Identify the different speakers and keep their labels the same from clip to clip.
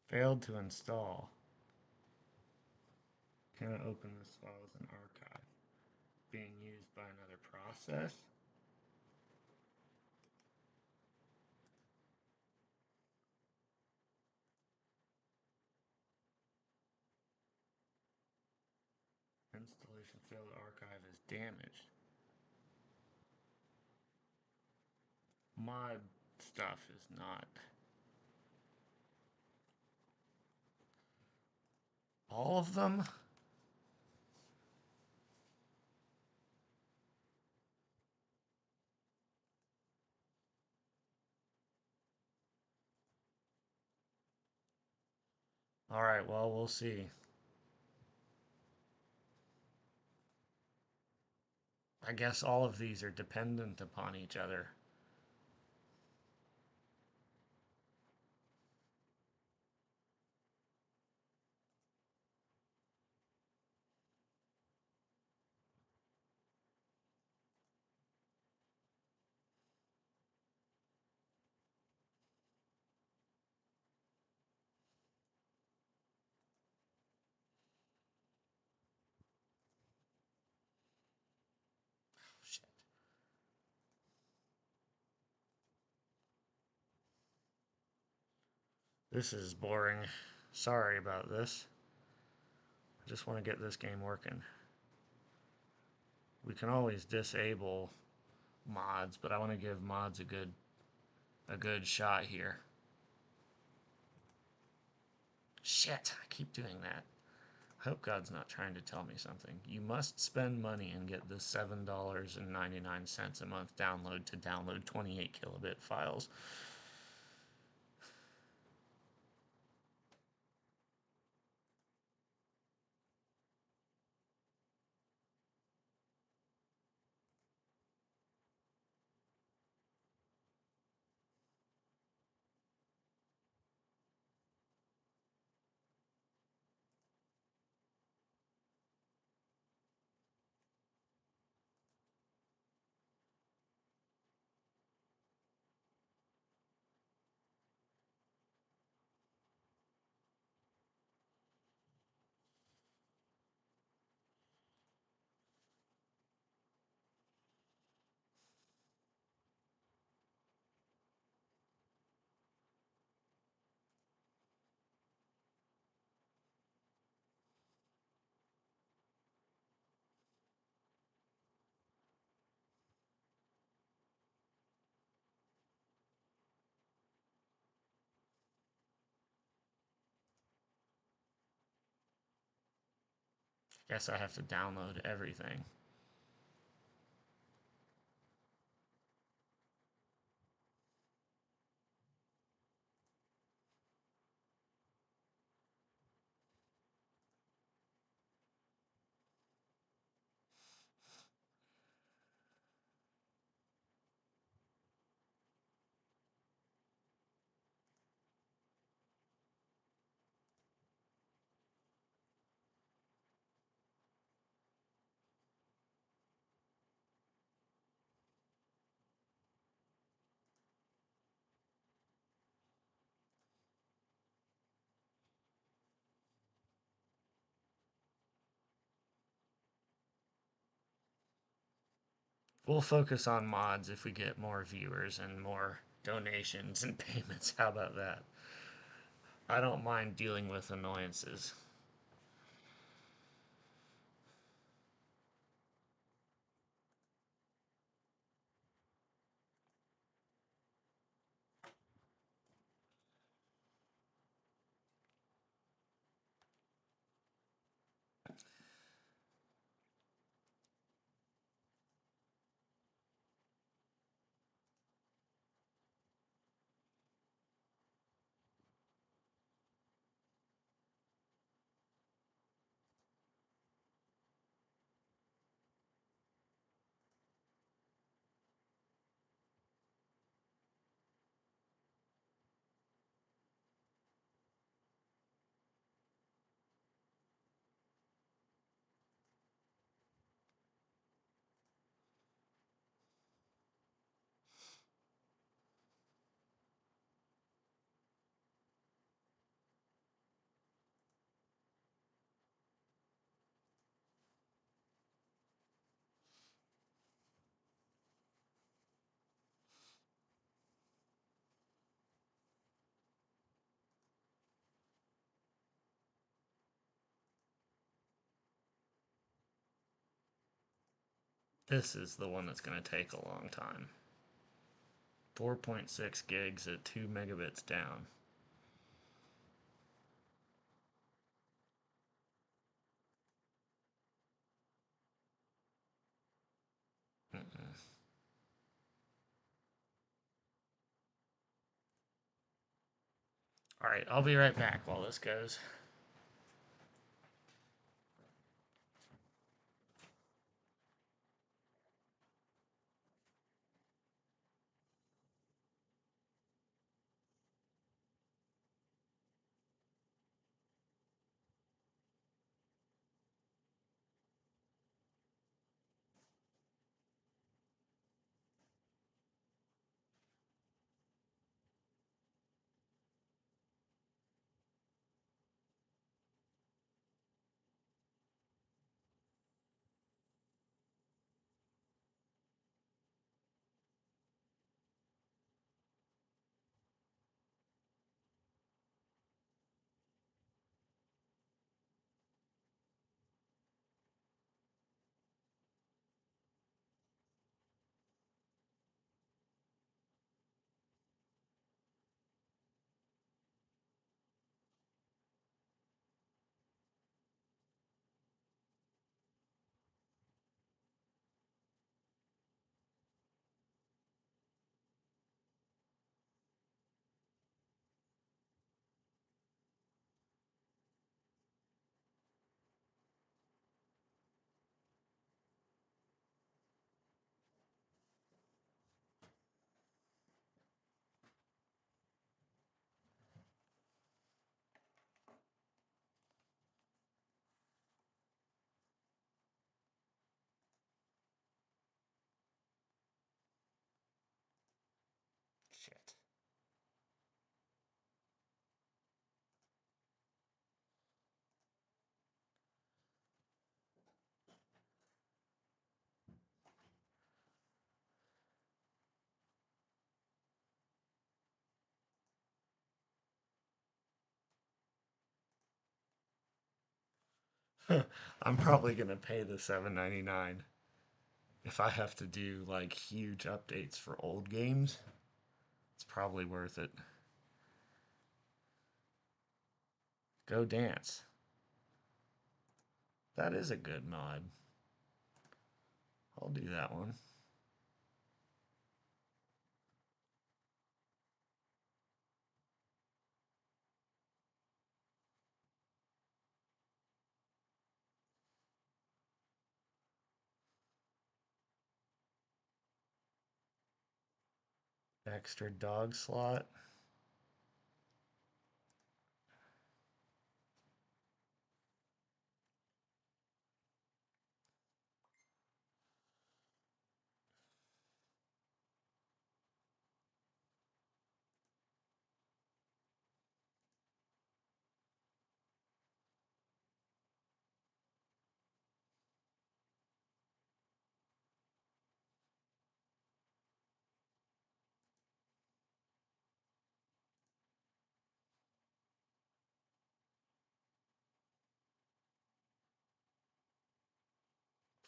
Speaker 1: Failed to install. Cannot open this file as an archive. Being used by another process. Installation failed archive is damaged. Mod stuff is not. All of them? Alright, well, we'll see. I guess all of these are dependent upon each other. Oh, shit. This is boring. Sorry about this. I just want to get this game working. We can always disable mods, but I want to give mods a good shot here. Shit, I keep doing that. I hope God's not trying to tell me something. You must spend money and get the $7.99 a month download to download 28 kilobit files. Guess I have to download everything. We'll focus on mods if we get more viewers and more donations and payments. How about that? I don't mind dealing with annoyances. This is the one that's going to take a long time. 4.6 gigs at 2 megabits down. Mm-mm. All right, I'll be right back while this goes. Shit. I'm probably gonna pay the $7.99 if I have to do like huge updates for old games. It's probably worth it. Go Dance. That is a good mod. I'll do that one. Extra dog slot.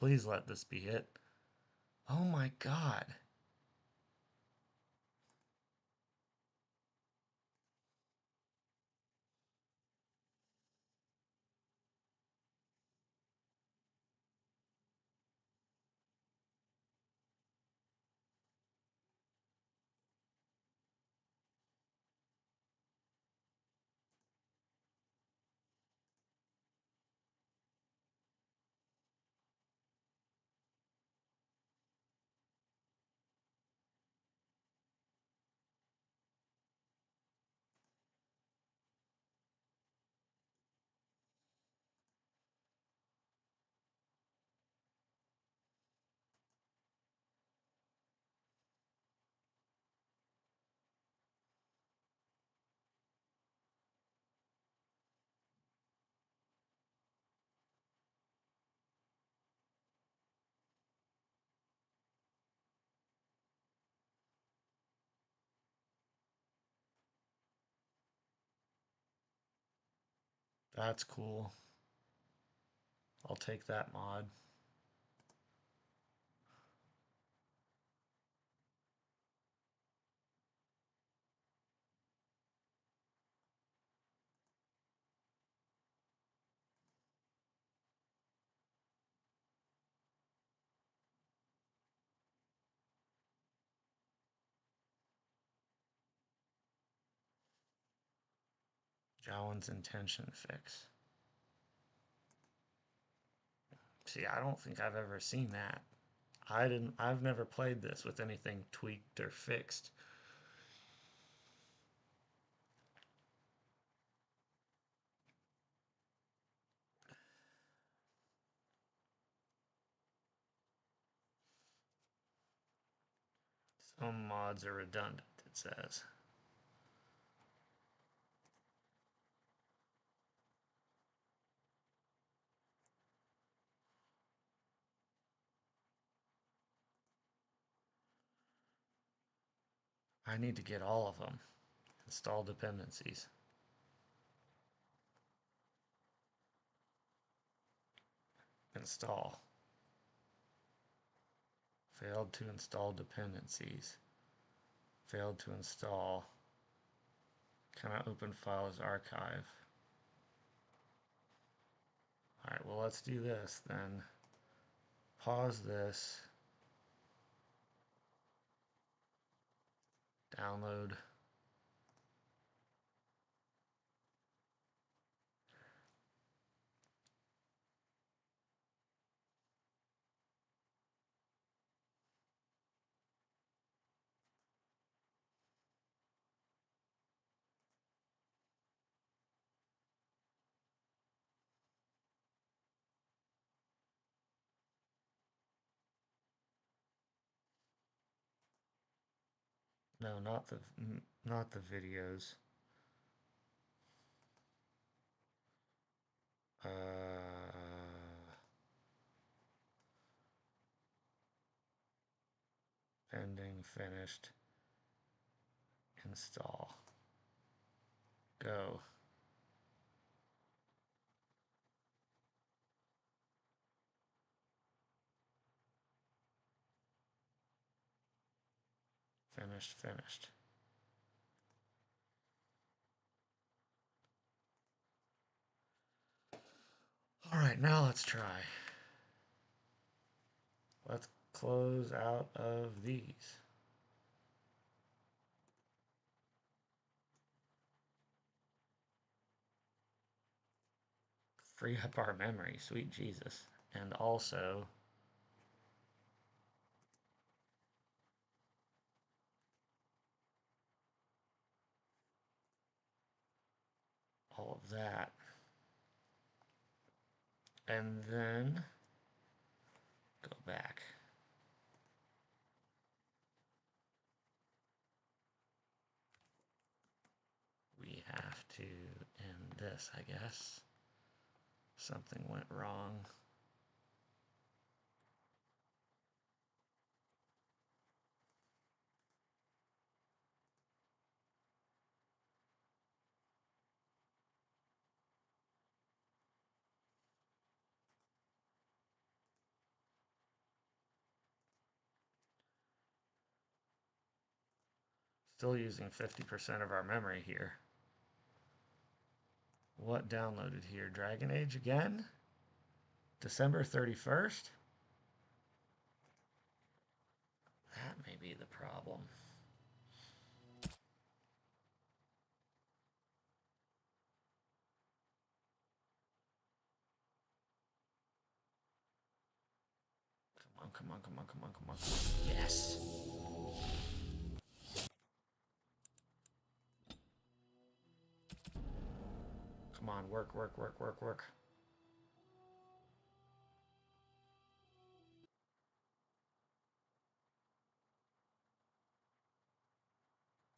Speaker 1: Please let this be it. Oh my god. That's cool. I'll take that mod. Jowen's intention fix. See, I don't think I've ever seen that. I've never played this with anything tweaked or fixed. Some mods are redundant, it says. I need to get all of them. Install dependencies. Install. Failed to install dependencies. Failed to install. Cannot open file as archive. Alright, well let's do this then. Pause this. Download. No, not the videos. Uh, pending, finished, install. Go. Finished, finished. Alright, now let's try. Let's close out of these. Free up our memory, sweet Jesus. And also, all of that. And then, go back. We have to end this, I guess. Something went wrong. Still using 50% of our memory here. What downloaded here? Dragon Age again? December 31st? That may be the problem. Come on, come on, come on, come on, come on. Yes! Come on, work, work, work, work, work.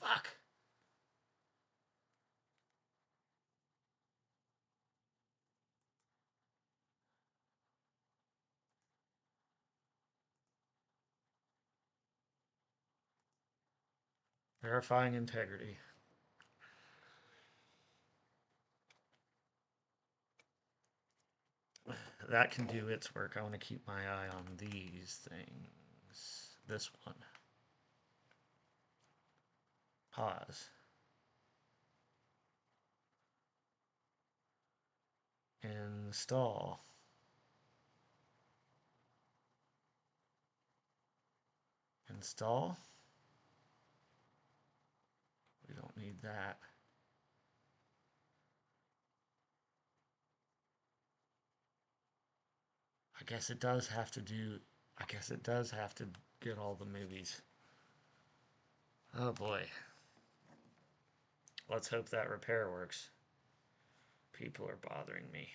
Speaker 1: Fuck! Verifying integrity. That can do its work. I want to keep my eye on these things. This one. Pause. Install. Install. We don't need that. I guess it does have to do. I guess it does have to get all the movies. Oh boy. Let's hope that repair works. People are bothering me.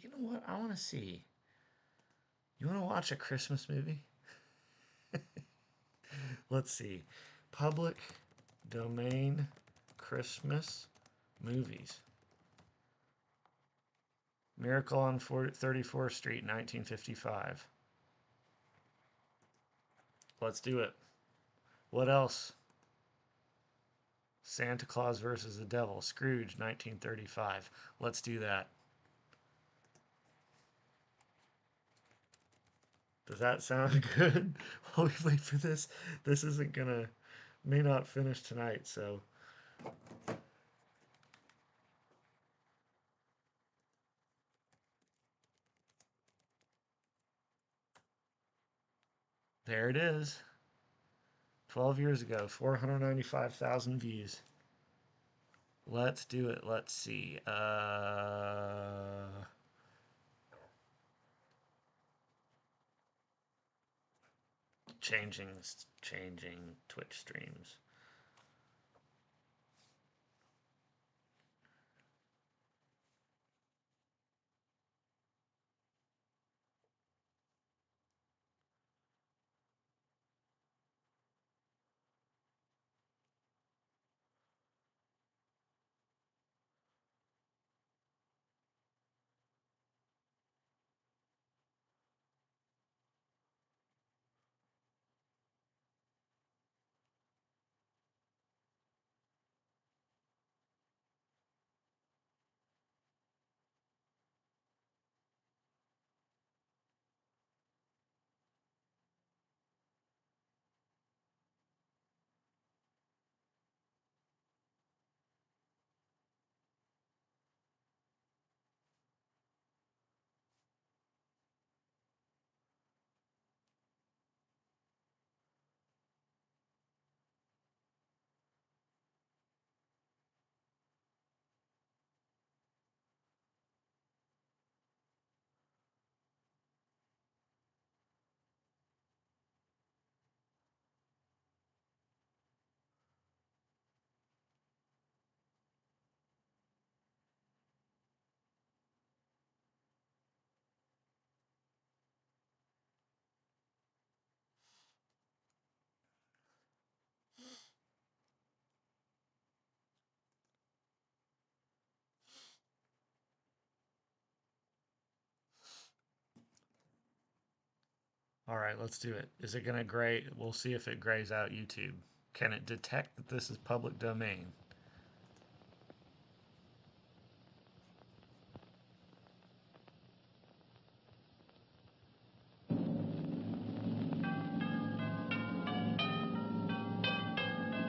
Speaker 1: You know what? I want to see. You want to watch a Christmas movie? Let's see. Public domain Christmas movies. Miracle on 34th Street, 1955. Let's do it. What else? Santa Claus versus the Devil, Scrooge, 1935. Let's do that. Does that sound good? While we wait for this, this isn't gonna, may not finish tonight, so. There it is. 12 years ago, 495,000 views. Let's do it. Let's see. Changing Twitch streams. All right, let's do it. Is it going to gray? We'll see if it grays out YouTube. Can it detect that this is public domain?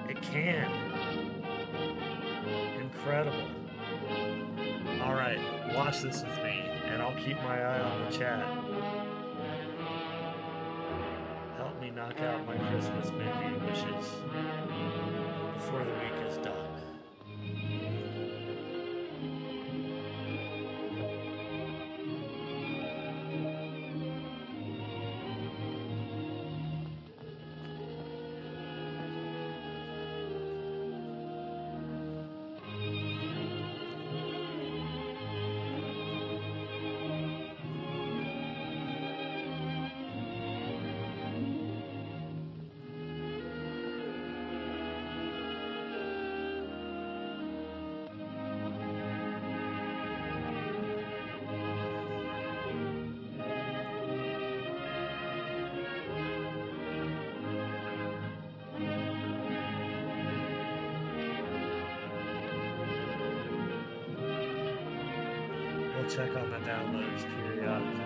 Speaker 1: It can. Incredible. All right, watch this with me, and I'll keep my eye on the chat. Help me knock out my Christmas movie wishes before the week is done. We'll check on the downloads periodically.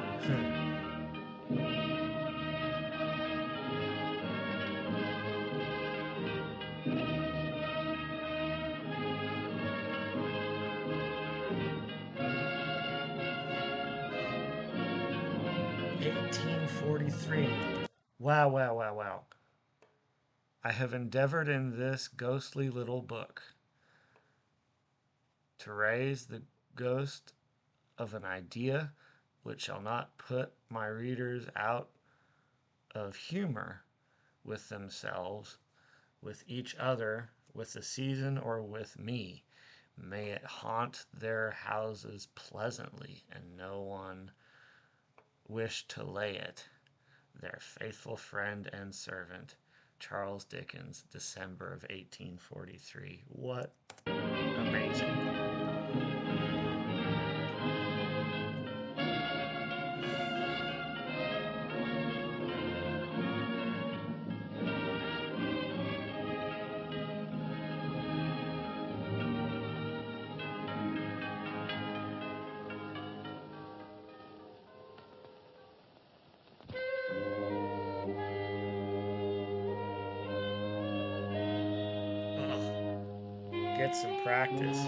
Speaker 1: 1843. Wow, wow, wow, wow. I have endeavored in this ghostly little book to raise the ghost of an idea which shall not put my readers out of humor with themselves, with each other, with the season, or with me. May it haunt their houses pleasantly, and no one wish to lay it. Their faithful friend and servant, Charles Dickens, December of 1843. What amazing. Get some practice.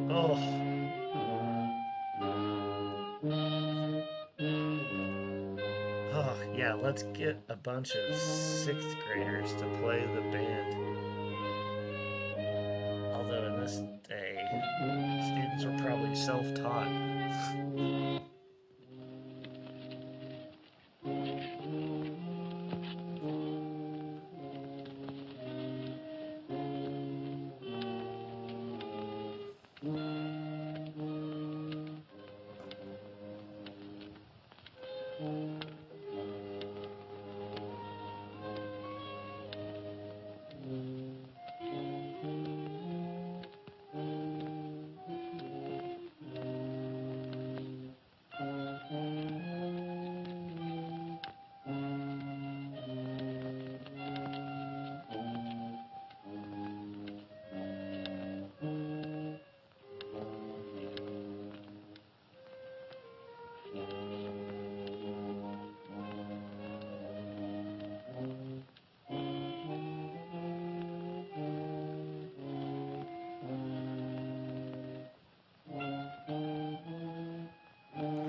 Speaker 1: Oh. Oh, yeah, let's get a bunch of 6th graders to play the band. Although in this day, students are probably self-taught.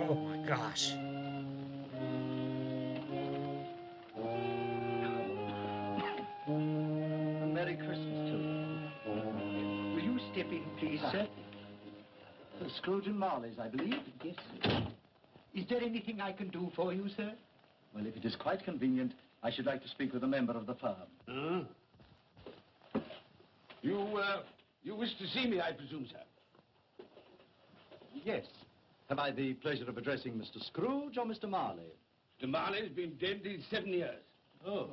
Speaker 1: Oh my gosh.
Speaker 2: Merry Christmas to you. Will you step in, please, sir?
Speaker 3: Scrooge and Marley's, I believe.
Speaker 2: Yes, sir. Is there anything I can do for you, sir?
Speaker 3: Well, if it is quite convenient, I should like to speak with a member of the firm.
Speaker 4: You wish to see me, I presume, sir?
Speaker 3: Yes. Have I the pleasure of addressing Mr. Scrooge or Mr. Marley?
Speaker 4: Mr. Marley's been dead these 7 years.
Speaker 3: Oh.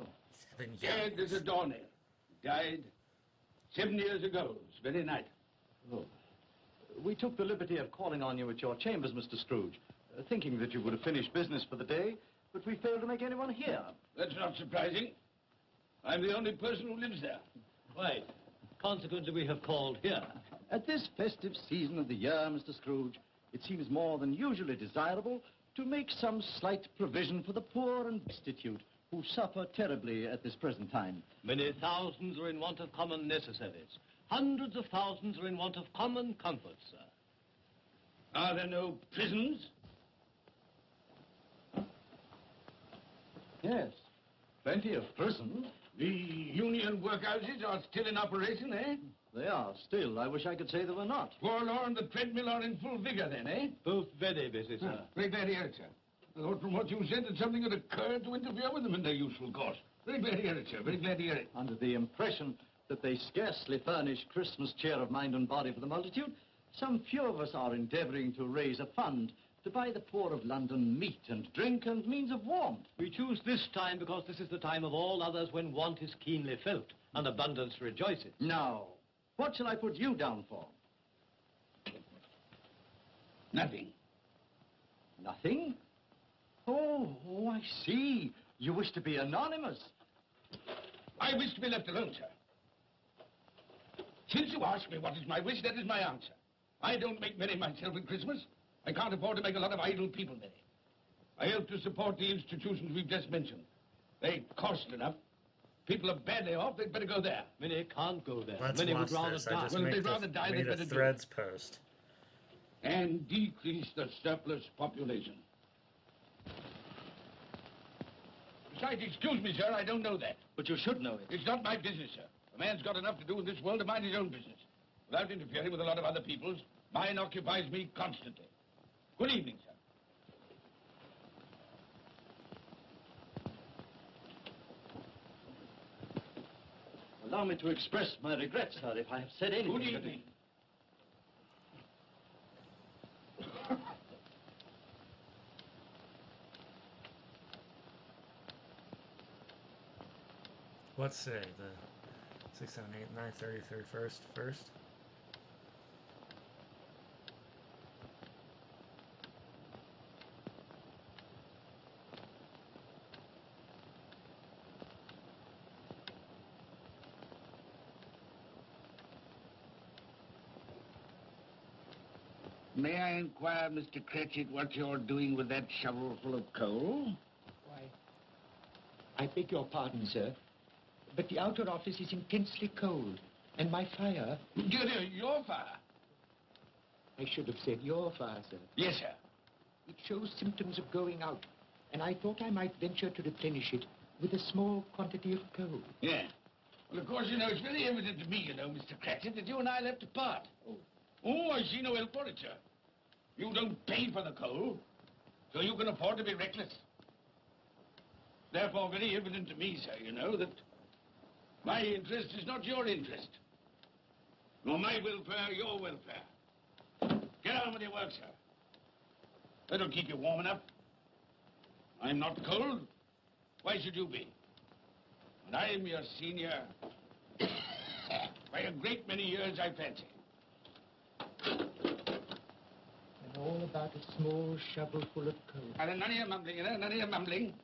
Speaker 1: 7 years.
Speaker 4: Dead as a doornail. Died 7 years ago, this very night.
Speaker 3: Oh. We took the liberty of calling on you at your chambers, Mr. Scrooge, thinking that you would have finished business for the day, but we failed to make anyone here.
Speaker 4: That's not surprising. I'm the only person who lives there.
Speaker 5: Right. Consequently, we have called here.
Speaker 3: At this festive season of the year, Mr. Scrooge, it seems more than usually desirable to make some slight provision for the poor and destitute who suffer terribly at this present time.
Speaker 5: Many thousands are in want of common necessaries. Hundreds of thousands are in want of common comforts, sir.
Speaker 4: Are there no prisons?
Speaker 3: Yes, plenty of prisons.
Speaker 4: The union workhouses are still in operation, eh?
Speaker 3: They are still. I wish I could say they were not.
Speaker 4: Poor law and the treadmill are in full vigor then, eh?
Speaker 5: Both very busy, sir.
Speaker 4: Very glad to hear it, sir. I thought from what you said that something had occurred to interfere with them in their useful course. Very glad to hear it, sir. Very glad to hear it.
Speaker 3: Under the impression that they scarcely furnish Christmas cheer of mind and body for the multitude, some few of us are endeavoring to raise a fund to buy the poor of London meat and drink and means of warmth.
Speaker 5: We choose this time because this is the time of all others when want is keenly felt and abundance rejoices.
Speaker 3: Now, what shall I put you down for?
Speaker 4: Nothing.
Speaker 3: Nothing? Oh, I see. You wish to be anonymous.
Speaker 4: I wish to be left alone, sir. Since you ask me what is my wish, that is my answer. I don't make merry myself at Christmas. I can't afford to make a lot of idle people merry. I help to support the institutions we've just mentioned. They cost enough. people are badly off, they'd better go there.
Speaker 5: Many can't go there.
Speaker 1: Let's
Speaker 5: Many
Speaker 1: watch
Speaker 5: would rather
Speaker 1: this.
Speaker 5: die.
Speaker 1: I just
Speaker 4: Well,
Speaker 1: made,
Speaker 4: they'd rather die,
Speaker 1: made
Speaker 4: they'd
Speaker 1: a
Speaker 4: better do it.
Speaker 1: Threads post.
Speaker 4: And decrease the surplus population. Besides, excuse me, sir, I don't know that.
Speaker 5: But you should know it.
Speaker 4: It's not my business, sir. A man's got enough to do in this world to mind his own business. Without interfering with a lot of other people's, mine occupies me constantly. Good evening, sir.
Speaker 3: Allow me to express my regrets, sir, if I have said anything.
Speaker 4: Good evening.
Speaker 1: Let's say the 6, 7, 8, 9, 30, 31st first.
Speaker 4: May I inquire, Mr. Cratchit, what you're doing with that shovel full of coal?
Speaker 2: Why, I beg your pardon, sir, but the outer office is intensely cold, and my fire...
Speaker 4: Your fire?
Speaker 2: I should have said your fire, sir.
Speaker 4: Yes, sir.
Speaker 2: It shows symptoms of going out, and I thought I might venture to replenish it with a small quantity of coal.
Speaker 4: Yeah. Well, of course, you know, it's very evident to me, you know, Mr. Cratchit, that you and I left apart. Oh, I see no help for it, sir. You don't pay for the coal, so you can afford to be reckless. Therefore, very evident to me, sir, you know, that my interest is not your interest. Nor my welfare, your welfare. Get on with your work, sir. That'll keep you warm enough. I'm not cold. Why should you be? And I'm your senior by a great many years, I fancy.
Speaker 2: And all about a small shovel full of coal.
Speaker 4: And none of your mumbling, you know, none of your mumbling.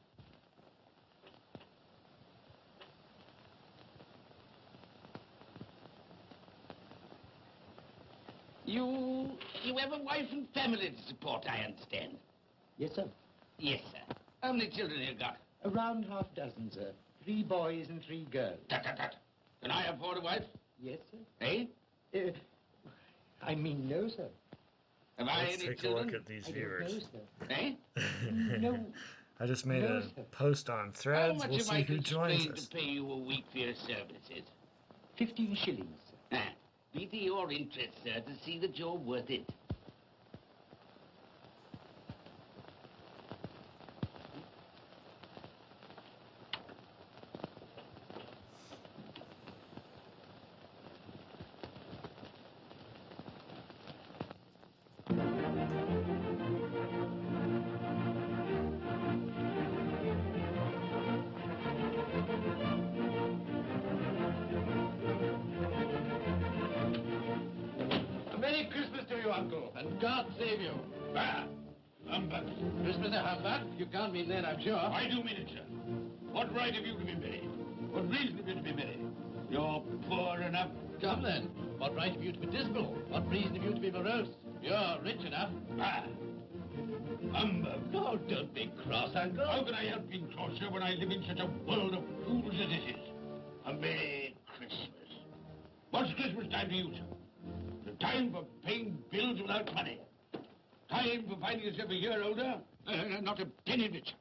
Speaker 4: You have a wife and family to support, I understand.
Speaker 2: Yes, sir.
Speaker 4: Yes, sir. How many children you got?
Speaker 2: Around half dozen, sir. 3 boys and 3 girls.
Speaker 4: Tut, tut, tut. Can I afford a wife?
Speaker 2: Yes, sir.
Speaker 4: Eh?
Speaker 2: I mean, no, sir.
Speaker 4: Have I
Speaker 1: Let's
Speaker 4: any
Speaker 1: take a
Speaker 4: children?
Speaker 1: look at these
Speaker 2: I don't
Speaker 1: viewers.
Speaker 2: know, sir.
Speaker 4: Eh?
Speaker 2: No.
Speaker 1: I just made
Speaker 2: No,
Speaker 1: a
Speaker 2: sir.
Speaker 1: post on
Speaker 4: How
Speaker 1: Threads.
Speaker 4: much
Speaker 1: We'll
Speaker 4: have
Speaker 1: see
Speaker 4: I
Speaker 1: who joins
Speaker 4: constrained
Speaker 1: us.
Speaker 4: to pay you a week for your services?
Speaker 2: 15 shillings, sir.
Speaker 4: Be to your interest, sir, to see that you're worth it.
Speaker 5: A Merry Christmas to you, Uncle, and God save you.
Speaker 4: Bah! Humbug.
Speaker 5: Christmas a humbug? You can't mean that, I'm sure.
Speaker 4: I do mean it, sir. What right have you to be merry? What reason have you to be merry? You're poor enough.
Speaker 5: Come then. What right have you to be dismal? What reason have you to be morose? You're rich enough.
Speaker 4: Ah! Humbug.
Speaker 5: Oh, don't be cross, Uncle.
Speaker 4: How can I help being cross, sir, when I live in such a world of fools as this is? A Merry Christmas. What's Christmas time to you, sir? The time for paying bills without money. Time for finding yourself a year older? Not a penny of it, sir.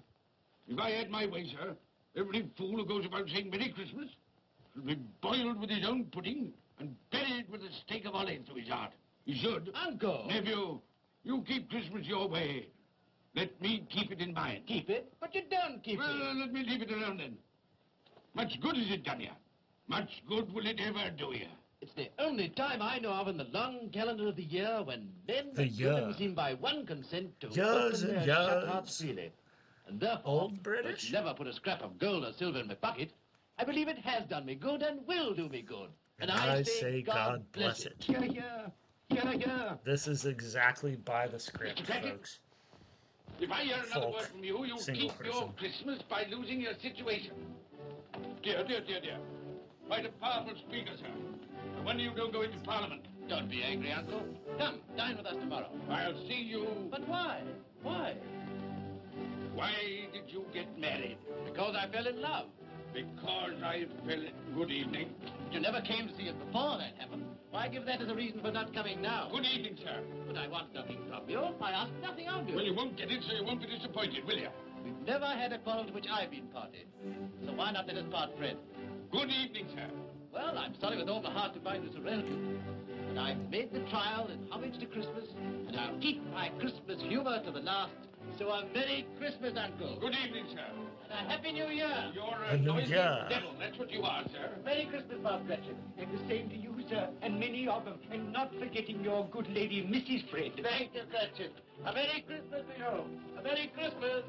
Speaker 4: If I had my way, sir, every fool who goes about saying Merry Christmas should be boiled with his own pudding and buried with a stake of olive through his heart. He should.
Speaker 5: Uncle!
Speaker 4: Nephew, you keep Christmas your way. Let me keep it in mine.
Speaker 5: Keep it? But you don't keep
Speaker 4: Well,
Speaker 5: it.
Speaker 4: let me leave it alone then. Much good has it done you? Much good will it ever do you?
Speaker 5: It's the only time I know of in the long calendar of the year when men
Speaker 1: The
Speaker 5: and
Speaker 1: year.
Speaker 5: women seem by one consent to
Speaker 1: Years
Speaker 5: open
Speaker 1: and
Speaker 5: their shut hearts
Speaker 1: years.
Speaker 5: freely. And therefore,
Speaker 1: Old British?
Speaker 5: which never put a scrap of gold or silver in my pocket, I believe it has done me good and will do me good.
Speaker 1: And I say God bless it.
Speaker 5: Hear, hear. Hear, hear.
Speaker 1: This is exactly by the script,
Speaker 4: Mr. Cratchit?
Speaker 1: folks.
Speaker 4: If I hear another
Speaker 1: Folk.
Speaker 4: word from you, you'll
Speaker 1: Single
Speaker 4: keep your
Speaker 1: person.
Speaker 4: Christmas by losing your situation. Dear, dear, dear, dear. Quite a powerful speaker, sir. No wonder you don't go into Parliament.
Speaker 5: Don't be angry, Uncle. Come, dine with us tomorrow.
Speaker 4: I'll see you.
Speaker 5: But why? Why?
Speaker 4: Why did you get married?
Speaker 5: Because I fell in love.
Speaker 4: Because I fell... Good evening.
Speaker 5: You never came to see us before that happened. Why give that as a reason for not coming now?
Speaker 4: Good evening, sir.
Speaker 5: But I want nothing from you. I ask nothing of you.
Speaker 4: Well, you won't get it, so you won't be disappointed, will you?
Speaker 5: We've never had a quarrel to which I've been party. So why not let us part friends?
Speaker 4: Good evening, sir.
Speaker 5: Well, I'm sorry with all my heart to find this a relative. But I've made the trial in homage to Christmas, and I'll keep my Christmas humor to the last. So a Merry Christmas, Uncle.
Speaker 4: Good evening, sir.
Speaker 5: And a Happy New Year.
Speaker 4: You're
Speaker 1: A
Speaker 4: a
Speaker 1: New
Speaker 4: noisy
Speaker 1: Year.
Speaker 4: devil. That's what you are, sir.
Speaker 5: Merry Christmas, Bob Gretchen.
Speaker 2: And the same to you, sir, and many of them. And not forgetting your good lady, Mrs. Fred.
Speaker 5: Thank you, Gretchen. A Merry Christmas to you. A Merry Christmas.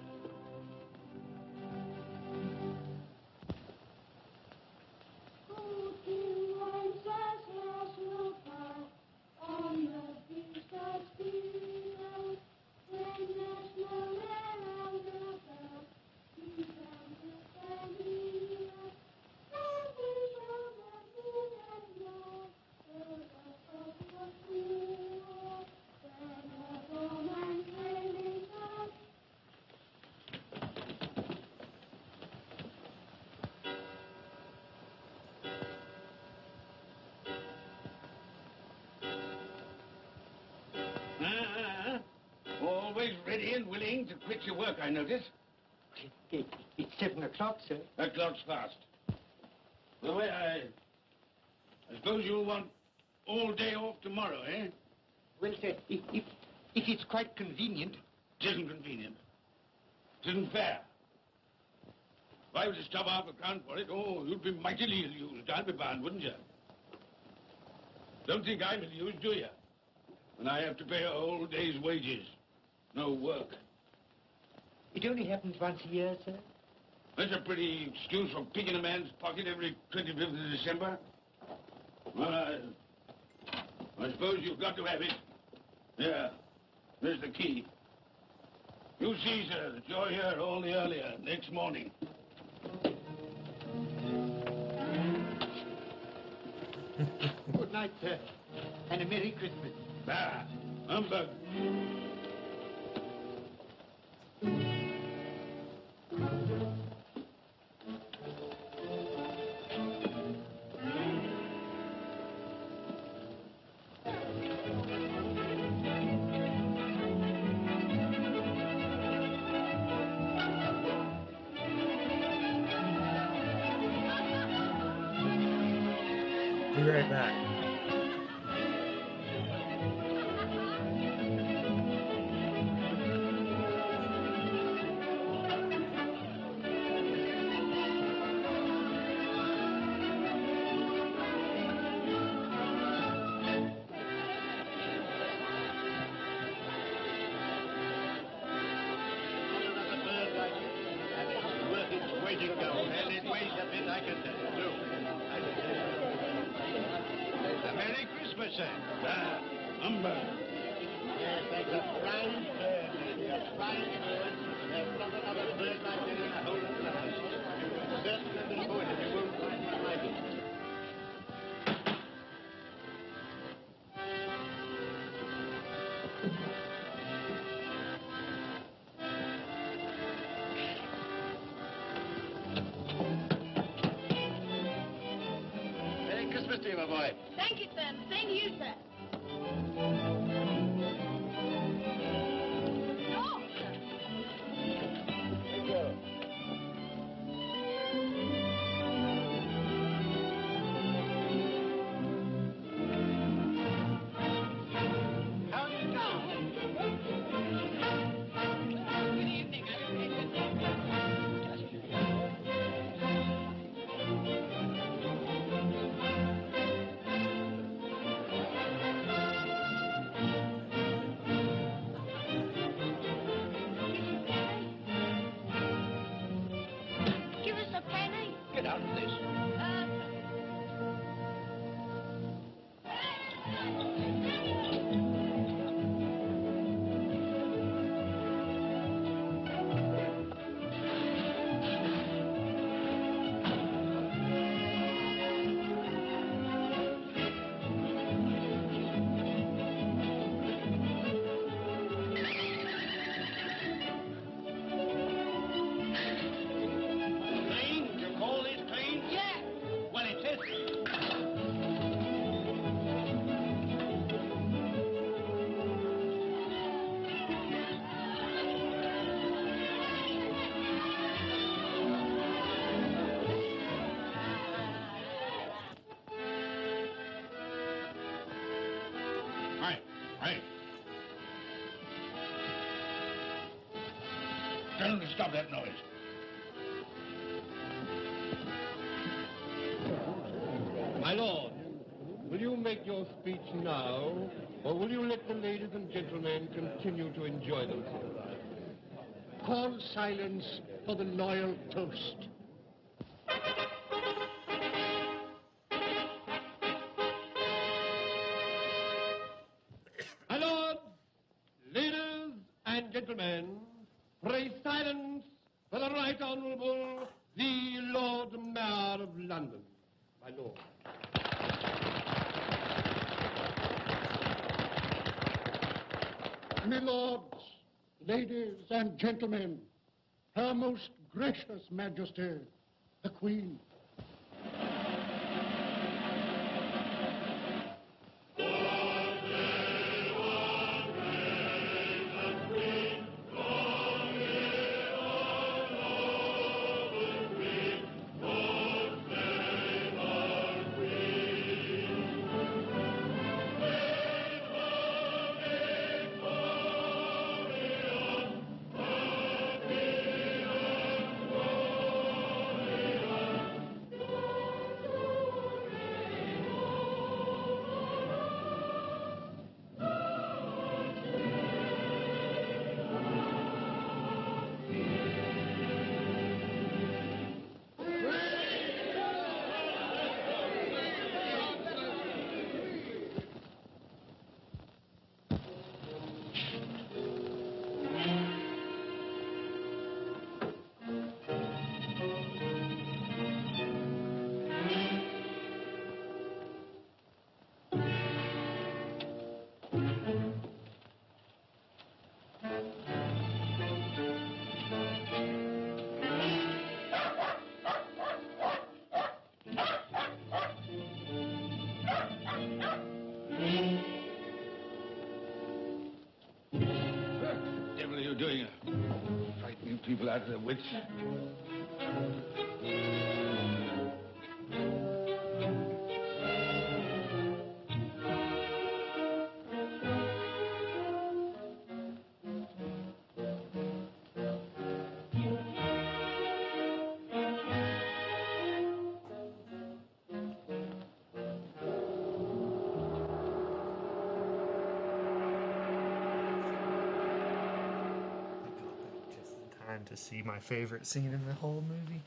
Speaker 4: Always ready and willing to quit your work, I notice.
Speaker 2: It's 7 o'clock, sir.
Speaker 4: That clock's fast. Well, I suppose you'll want all day off tomorrow, eh?
Speaker 2: Well, sir, if it's quite convenient.
Speaker 4: It isn't convenient. It isn't fair. If I was to stop half a crown for it, oh, you'd be mightily ill-used. I'd be bound, wouldn't you? Don't think I'm ill-used, do you? When I have to pay a whole day's wages. No work.
Speaker 2: It only happens once a year, sir.
Speaker 4: That's a pretty excuse for picking a man's pocket every 25th of December. Well, I suppose you've got to have it. Yeah, there's the key. You see, sir, that you're here all the earlier next morning.
Speaker 2: Good night, sir. And a Merry Christmas.
Speaker 4: Ah, humbug.
Speaker 1: Be right back.
Speaker 5: Worth its weight in gold, and it weighs a bit, I can tell you, too. A Merry Christmas, sir.
Speaker 4: Ah, humbug.
Speaker 5: Yes, that's a fine bird, lady, a fine bird. There's not another bird like that in the whole of the house. You've certainly been born if you won't find one like it. Merry Christmas to you, my boy.
Speaker 6: Thank you, sir. The same to you, sir. Oh, sir.
Speaker 5: Thank you. How do you do?
Speaker 6: Good evening.
Speaker 4: Tell them to stop that noise.
Speaker 7: My lord, will you make your speech now, or will you let the ladies and gentlemen continue to enjoy themselves?
Speaker 8: Call silence for the loyal toast.
Speaker 7: My lord, ladies and gentlemen, pray silence for the Right Honourable the Lord Mayor of London. My lord.
Speaker 8: My lords, ladies and gentlemen, Her Most Gracious Majesty, the Queen.
Speaker 4: What the devil are you doing? Frightening people out of their wits.
Speaker 1: Just in time to see my favorite scene in the whole movie.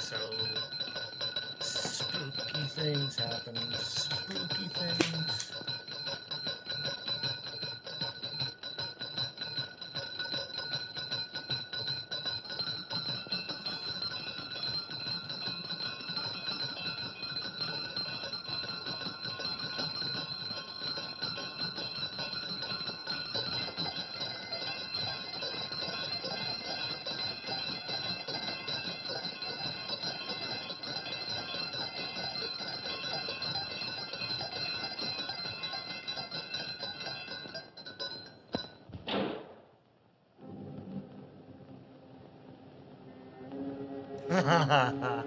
Speaker 1: So, spooky things happening. Spooky things. Hello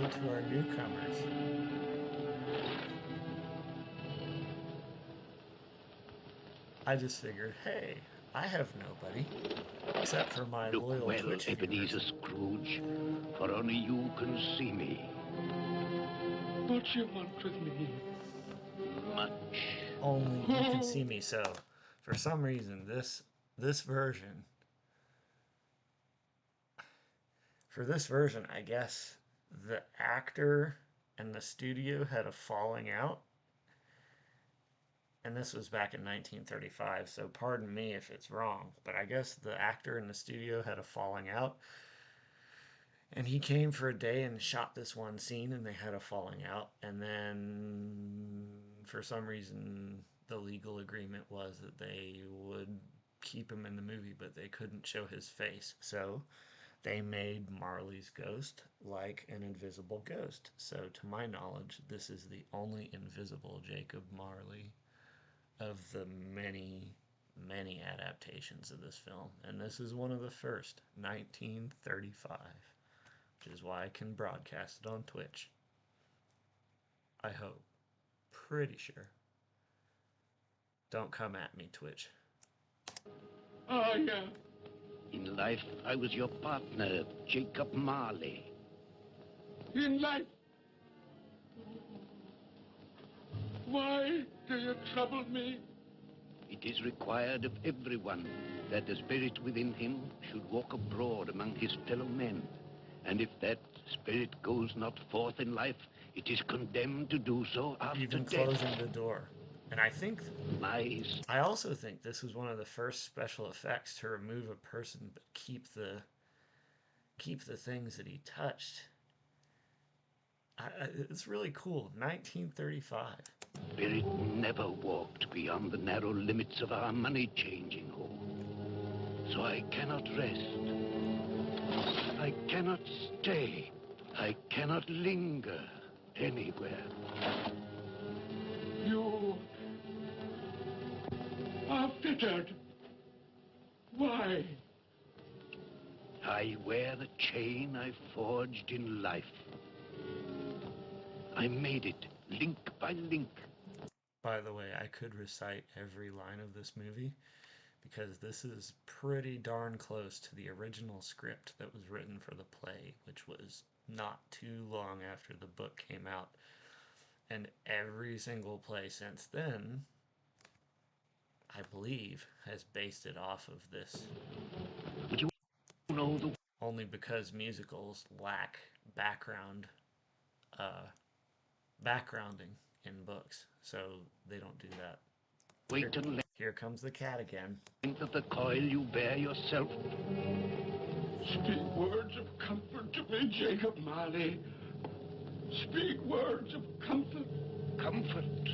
Speaker 1: to our newcomers. I just figured, hey, I have nobody except for my
Speaker 4: Look
Speaker 1: loyal
Speaker 4: well,
Speaker 1: Twitch
Speaker 4: Ebenezer
Speaker 1: viewers.
Speaker 4: Scrooge, for only you can see me.
Speaker 8: What you want with me?
Speaker 4: Much.
Speaker 1: Only you can see me. So, for some reason, this version, I guess the actor and the studio had a falling out, and this was back in 1935. So, pardon me if it's wrong, but I guess the actor and the studio had a falling out. And he came for a day and shot this one scene, and they had a falling out. And then, for some reason, the legal agreement was that they would keep him in the movie, but they couldn't show his face. So they made Marley's ghost like an invisible ghost. So, to my knowledge, this is the only invisible Jacob Marley of the many, many adaptations of this film. And this is one of the first, 1935. Which is why I can broadcast it on Twitch. I hope. Pretty sure. Don't come at me, Twitch.
Speaker 8: Oh, yeah.
Speaker 4: In life, I was your partner, Jacob Marley.
Speaker 8: In life. Why do you trouble me?
Speaker 4: It is required of everyone that the spirit within him should walk abroad among his fellow men. And if that spirit goes not forth in life, it is condemned to do so after
Speaker 1: Even
Speaker 4: death.
Speaker 1: closing the door. And
Speaker 4: Lies.
Speaker 1: I also think this was one of the first special effects to remove a person but keep the things that he touched. It's really cool. 1935.
Speaker 4: Spirit never walked beyond the narrow limits of our money-changing hall. So I cannot rest. I cannot stay. I cannot linger anywhere.
Speaker 8: You are fettered. Why?
Speaker 4: I wear the chain I forged in life. I made it link by link.
Speaker 1: By the way, I could recite every line of this movie because this is pretty darn close to the original script that was written for the play, which was not too long after the book came out. And every single play since then, I believe, has based it off of this.
Speaker 4: But you know the
Speaker 1: Only because musicals lack backgrounding in books, so they don't do that.
Speaker 4: weight and
Speaker 1: Here comes the cat again.
Speaker 4: length of the coil you bear yourself.
Speaker 8: Speak words of comfort to me, Jacob Marley. Speak words of comfort.
Speaker 4: Comfort.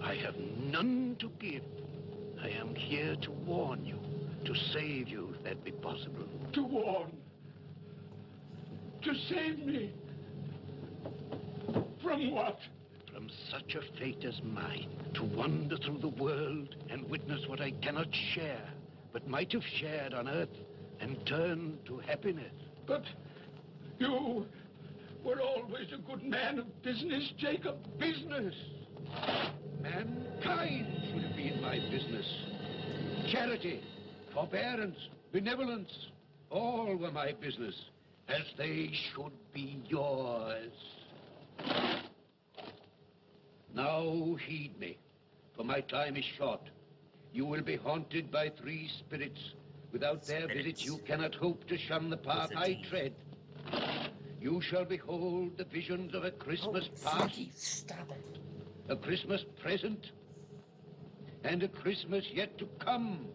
Speaker 4: I have none to give. I am here to warn you, to save you, if that be possible.
Speaker 8: To warn. To save me. From what?
Speaker 4: From such a fate as mine, to wander through the world and witness what I cannot share, but might have shared on earth and turn to happiness.
Speaker 8: But you were always a good man of business, Jacob. Business.
Speaker 9: Mankind should have been my business. Charity, forbearance, benevolence, all were my business,
Speaker 4: As they should be yours.
Speaker 9: Now heed me, for my time is short. You will be haunted by 3 spirits. Without their visit, you cannot hope to shun the path I tread. You shall behold the visions of a Christmas past,
Speaker 1: Frankie, stop it.
Speaker 9: a Christmas present, and a Christmas yet to come.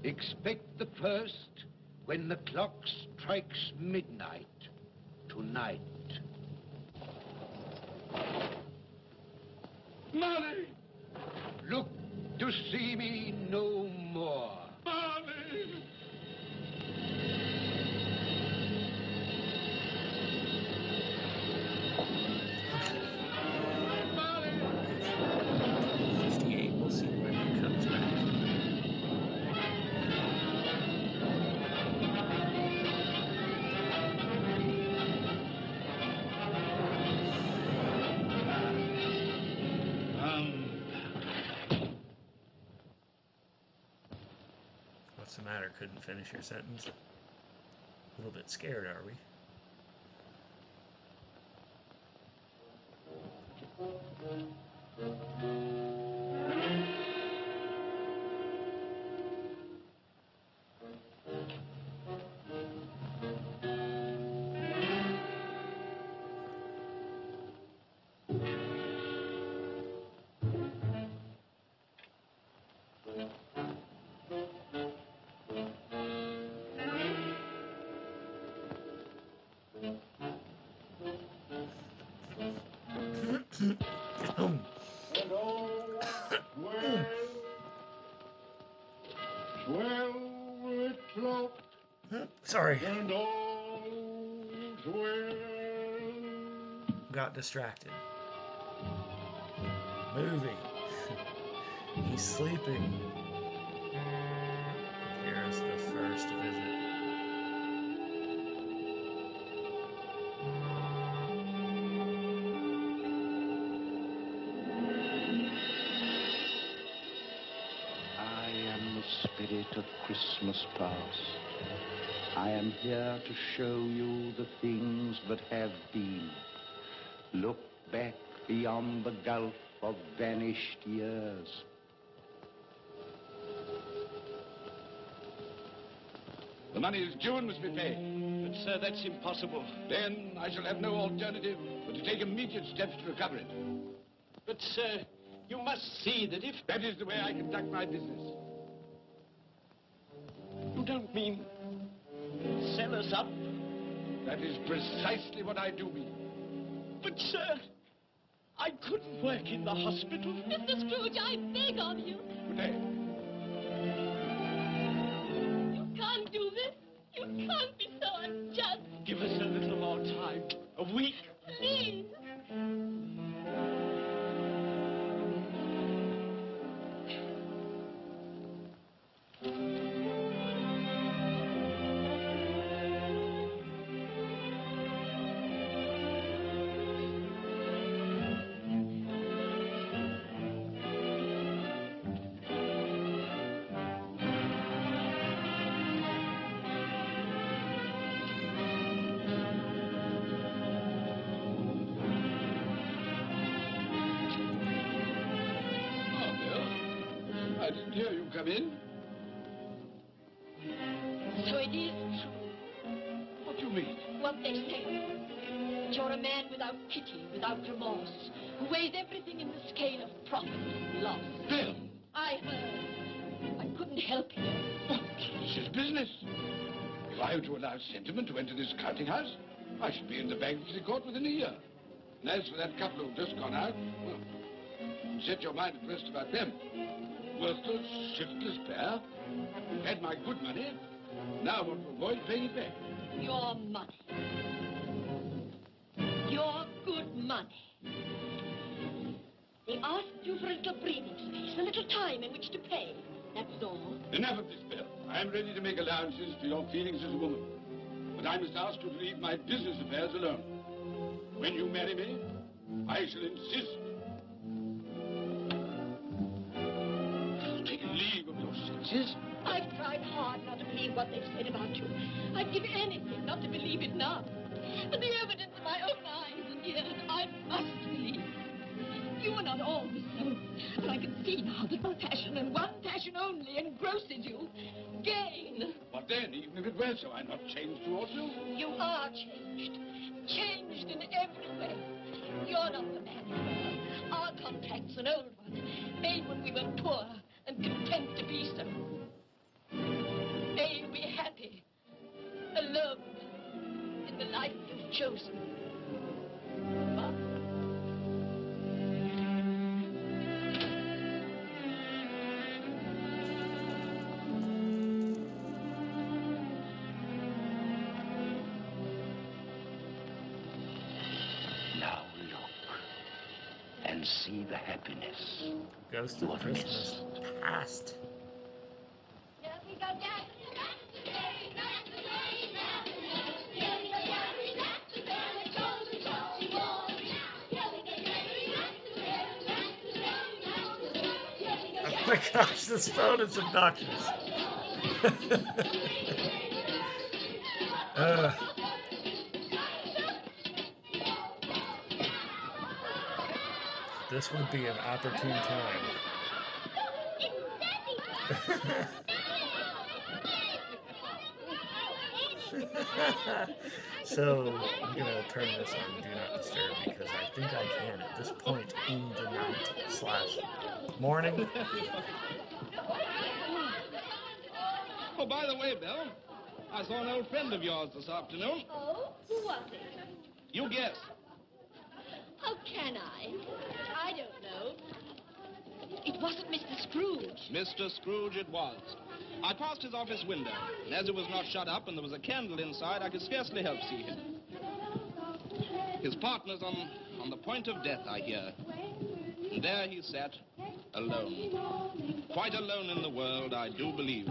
Speaker 9: Expect the first when the clock strikes midnight tonight.
Speaker 7: Molly!
Speaker 9: Look to see me no more.
Speaker 7: Molly! Molly!
Speaker 1: 58, we'll see when he comes back. What's the matter? Couldn't finish your sentence? A little bit scared, are we? Sorry. Got distracted. Moving. He's sleeping. Here's the first visit.
Speaker 10: I am the spirit of Christmas past. I am here to show you the things that have been. Look back beyond the gulf of vanished years.
Speaker 9: The money is due and must be paid.
Speaker 3: But, sir, that's impossible.
Speaker 9: Then I shall have no alternative but to take immediate steps to recover it.
Speaker 3: But, sir, you must see that if...
Speaker 9: That is the way I conduct my business.
Speaker 3: You don't mean... sell us up?
Speaker 9: That is precisely what I do mean.
Speaker 3: But, sir, I couldn't work in the hospital.
Speaker 6: Mr. Scrooge, I beg of you.
Speaker 9: Good day.
Speaker 6: You can't do this. You can't be so unjust.
Speaker 3: Give us a little more time. A week.
Speaker 6: Please.
Speaker 9: I didn't hear you come in.
Speaker 6: So it is true,
Speaker 9: What do you mean?
Speaker 6: what they say. That you're a man without pity, without remorse, who weighs everything in the scale of profit and loss.
Speaker 9: Bill!
Speaker 6: I heard. I couldn't help it.
Speaker 9: But this is business. If I were to allow sentiment to enter this counting house, I should be in the bankruptcy court within a year. And as for that couple who've just gone out, well, set your mind at rest about them. Worthless, shiftless pair. You've had my good money. Now I want to avoid paying it back.
Speaker 6: Your money. Your good money. They asked you for a little breathing space, a little time in which to pay. That's all.
Speaker 9: Enough of this, Bill. I'm ready to make allowances for your feelings as a woman. But I must ask you to leave my business affairs alone. When you marry me, I shall insist. Take leave of your senses.
Speaker 6: I've tried hard not to believe what they've said about you. I'd give anything not to believe it now. But the evidence of my own eyes and ears, I must believe. You are not always so. But I can see now that one passion and one passion only engrosses you. Gain.
Speaker 9: But then, even if it were so, I'm not changed towards you.
Speaker 6: You are changed. Changed in every way. You're not the man you were. Our contact's an old one, made when we were poor and content to be so. May you be happy, alone, in the life you've chosen. But
Speaker 10: Now look and see the happiness.
Speaker 1: Ghost
Speaker 10: You
Speaker 1: of
Speaker 10: have
Speaker 1: Christmas Past. Oh my gosh, this phone is obnoxious. This would be an opportune time. So I'm gonna turn this on Do Not Disturb because I think I can at this point in the night / morning.
Speaker 7: Oh, by the way, Bill, I saw an old friend of yours this afternoon.
Speaker 6: oh, who was it?
Speaker 7: You guess.
Speaker 6: How can I? I don't know. It wasn't Mr. Scrooge.
Speaker 7: Mr. Scrooge it was. I passed his office window, and as it was not shut up and there was a candle inside, I could scarcely help see him. His partner's on the point of death, I hear. And there he sat, alone. Quite alone in the world, I do believe.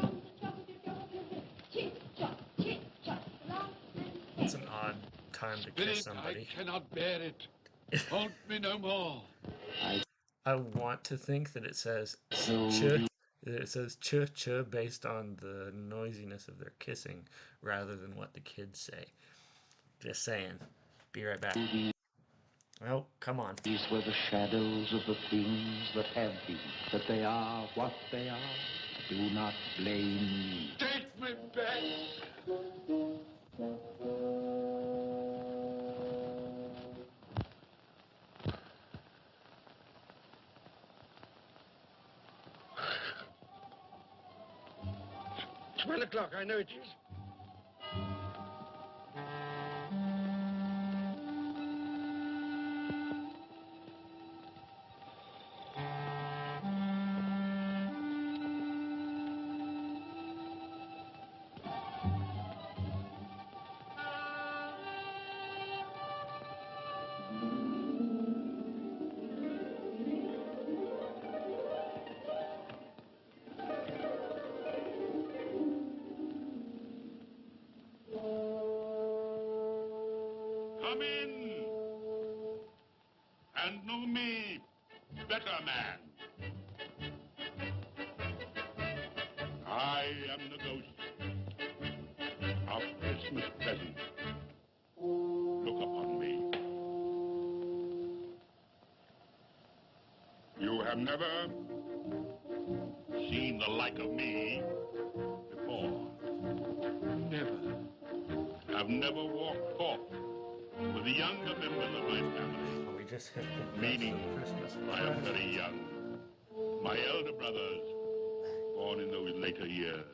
Speaker 1: It's an odd time to kiss somebody.
Speaker 9: I cannot bear it. Hold me no more.
Speaker 1: I want to think that it says ch, that it says ch ch based on the noisiness of their kissing rather than what the kids say. Just saying. Be right back. Oh, come on.
Speaker 10: These were the shadows of the things that have been, that they are what they are. Do not blame me.
Speaker 9: Take me back.
Speaker 8: $12, I know it is.
Speaker 4: Come in and know me better, man. I am the ghost of Christmas present. Look upon me. You have never seen the like of me before.
Speaker 9: Never.
Speaker 4: I've never walked forth with the younger members of my family.
Speaker 1: We just hit the
Speaker 4: Meaning,
Speaker 1: Christmas
Speaker 4: I am
Speaker 1: past.
Speaker 4: very young. My elder brothers, born in those later years.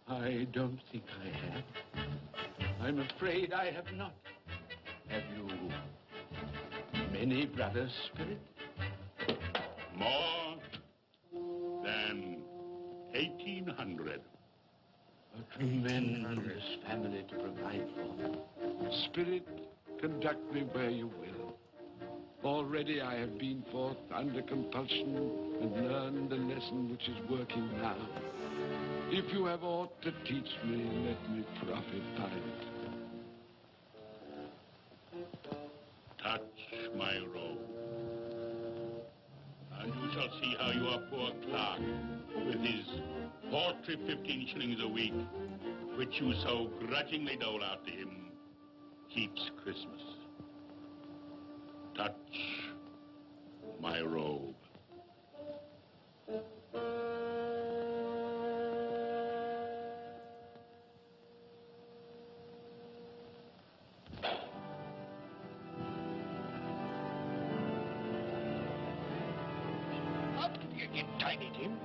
Speaker 9: I don't think I have. I'm afraid I have not. Have you many brothers, Spirit?
Speaker 4: More than 1,800.
Speaker 9: A tremendous family to provide for. Spirit, conduct me where you will. Already I have been forth under compulsion and learned the lesson which is working now. If you have aught to teach me, let me profit by it.
Speaker 4: Touch my robe, and you shall see how your poor clerk, with his paltry 15 shillings a week, which you so grudgingly dole out to him, keeps Christmas. Touch my robe. How did you get Tiny Tim?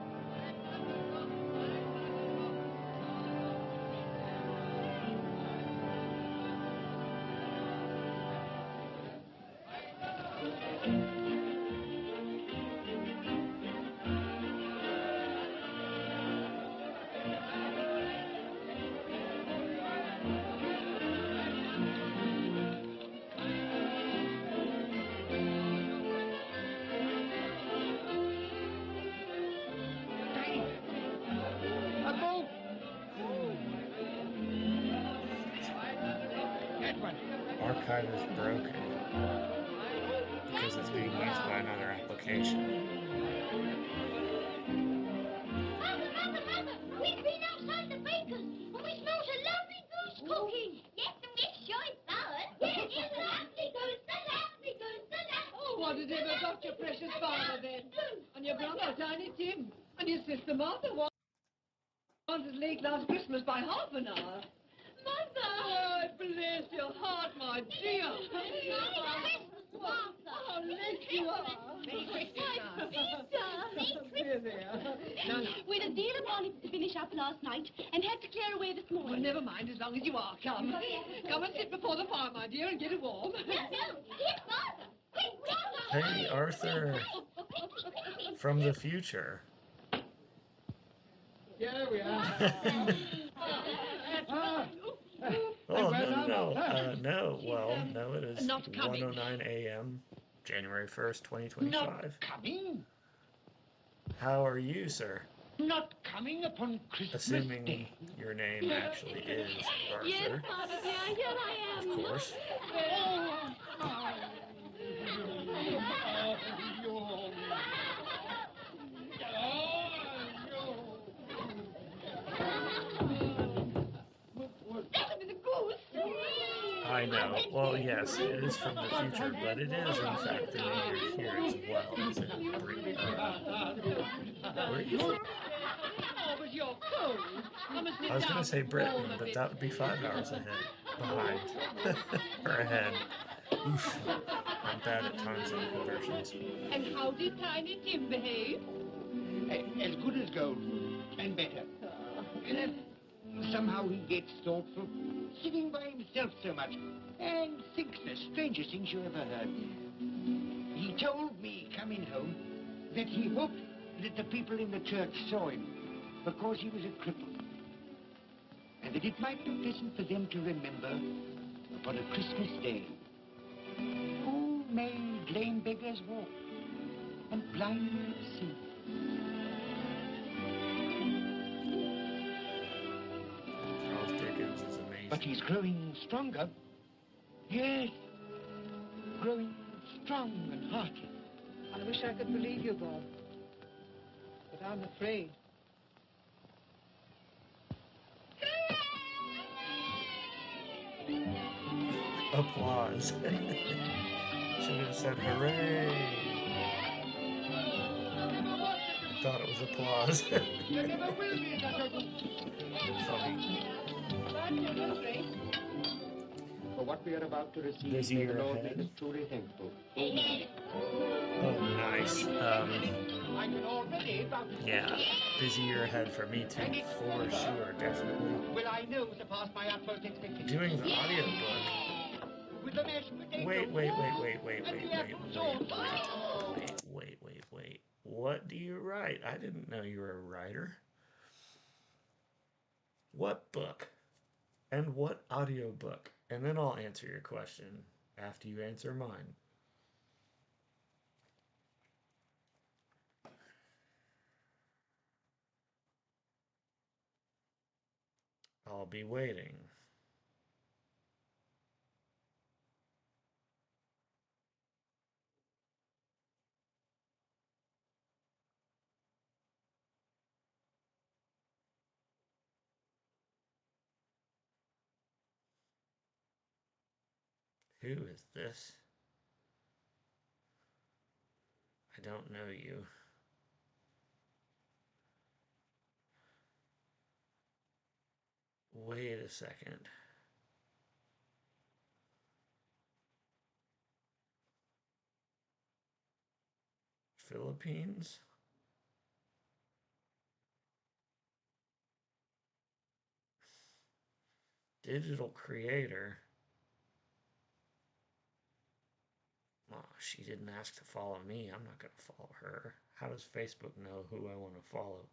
Speaker 1: Archive is broken because it's being used by another application.
Speaker 11: Mother, we've been outside the baker's and we smelt a lovely goose cooking. Yes, and make sure it's ours. Yes, it's a lovely goose, a lovely goose, a lovely.
Speaker 12: Oh, what has ever got your precious father then? And your brother, Tiny Tim, and your sister Martha wanted late last Christmas by half an hour. Mother! Oh, bless your heart, my dear. How late you are.
Speaker 11: Merry Christmas,
Speaker 12: Here they are. No, no.
Speaker 11: We'd a deal of bonnets to finish up last night and had to clear away this morning.
Speaker 12: Well, never mind, as long as you are come. Come and sit before the fire, my dear, and get it warm.
Speaker 11: No, here's Martha. Quick,
Speaker 1: Hey, Arthur. From the future.
Speaker 8: Here we are.
Speaker 1: Oh, no. Well, no, it is 1:09 a.m., January 1st, 2025.
Speaker 2: Not coming?
Speaker 1: How are you, sir?
Speaker 2: Not coming upon Christmas
Speaker 1: Assuming
Speaker 2: Day.
Speaker 1: your name actually is Arthur.
Speaker 11: Yes, Father dear, here I am.
Speaker 1: Of course.
Speaker 11: That was a goose.
Speaker 1: I know. Well, yes, it is from the future, but it is, in fact, the new year here as well. As in Britain. Where are you from?
Speaker 12: Oh, but you're cold.
Speaker 1: I was going to say Britain, but that would be 5 hours ahead. Behind. Or ahead. Oof. I'm bad at times and conversions.
Speaker 12: And how did Tiny Tim behave?
Speaker 2: As good as gold, and better. Somehow he gets thoughtful, sitting by himself so much, and thinks the strangest things you ever heard. He told me, coming home, that he hoped that the people in the church saw him, because he was a cripple. And that it might be pleasant for them to remember, upon a Christmas day, who made lame beggars walk, and blind men see.
Speaker 1: Charles Dickens is amazing.
Speaker 2: But he's growing stronger. Yes, growing strong and hearty.
Speaker 12: I wish I could believe you, Bob. But I'm afraid.
Speaker 1: Applause. Should have said hooray. I thought it was applause.
Speaker 2: There never will be such a good.
Speaker 1: Funny.
Speaker 2: For what we are about to receive,
Speaker 1: Busy
Speaker 2: may the
Speaker 1: year
Speaker 2: Lord
Speaker 1: ahead.
Speaker 2: make us truly thankful.
Speaker 1: Oh, nice.
Speaker 2: I can already vouch for
Speaker 1: Yeah, busy year ahead for me too, for sure, definitely.
Speaker 2: Will I know surpass my utmost expectations?
Speaker 1: Doing the audiobook.
Speaker 2: With the mashed potato.
Speaker 1: Wait.
Speaker 2: And the apple sauce.
Speaker 1: Wait. What do you write? I didn't know you were a writer. What book? And what audiobook? And then I'll answer your question after you answer mine. I'll be waiting. Who is this? I don't know you. Wait a second. Philippines? Digital creator? Oh, she didn't ask to follow me. I'm not going to follow her. How does Facebook know who I want to follow?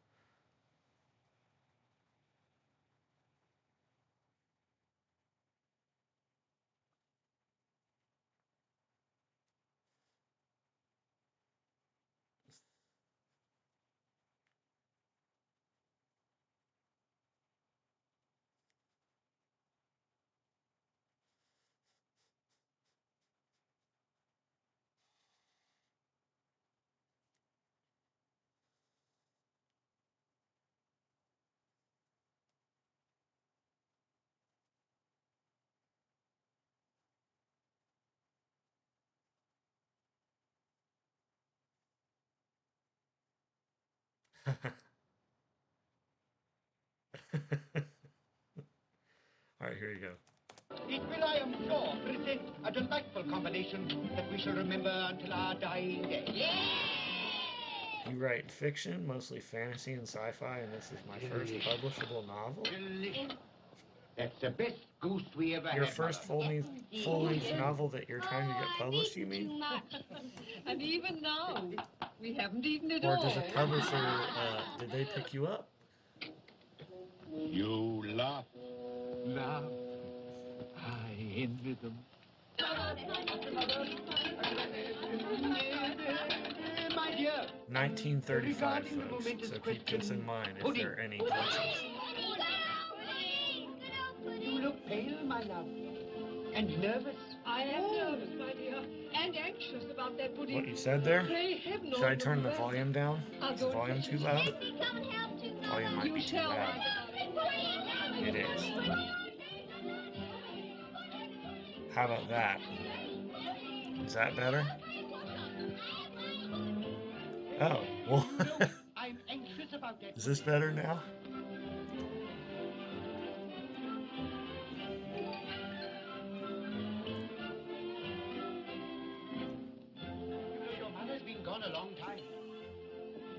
Speaker 1: Alright, here you go.
Speaker 2: It will, I am sure, present a delightful combination that we shall remember until our dying day.
Speaker 1: You write fiction, mostly fantasy and sci-fi, and this is my first publishable novel?
Speaker 2: That's the best goose we ever
Speaker 1: Your
Speaker 2: had.
Speaker 1: first full-length novel that you're trying to get published, you mean?
Speaker 12: And even now, we haven't eaten it
Speaker 1: Or
Speaker 12: all.
Speaker 1: does a publisher, did they pick you up?
Speaker 9: You laugh.
Speaker 2: Laugh. I envy them. My dear.
Speaker 1: 1935, folks, so keep this in mind if there are any glitches.
Speaker 2: You look pale, my love. And nervous.
Speaker 12: I am nervous, my dear, and anxious about that pudding.
Speaker 1: What you said there?
Speaker 12: Pray heaven
Speaker 1: Should I
Speaker 12: all
Speaker 1: turn the
Speaker 12: will be well.
Speaker 1: volume down?
Speaker 12: I'll
Speaker 1: Is the
Speaker 12: go and
Speaker 1: volume
Speaker 12: fetch
Speaker 1: too
Speaker 12: it.
Speaker 1: loud? Volume might
Speaker 12: You
Speaker 1: be too
Speaker 12: shall,
Speaker 1: loud. It is. How about that? Is that better? Oh, well.
Speaker 2: I'm anxious about that.
Speaker 1: Is this better now?
Speaker 2: Your mother's been gone a long time.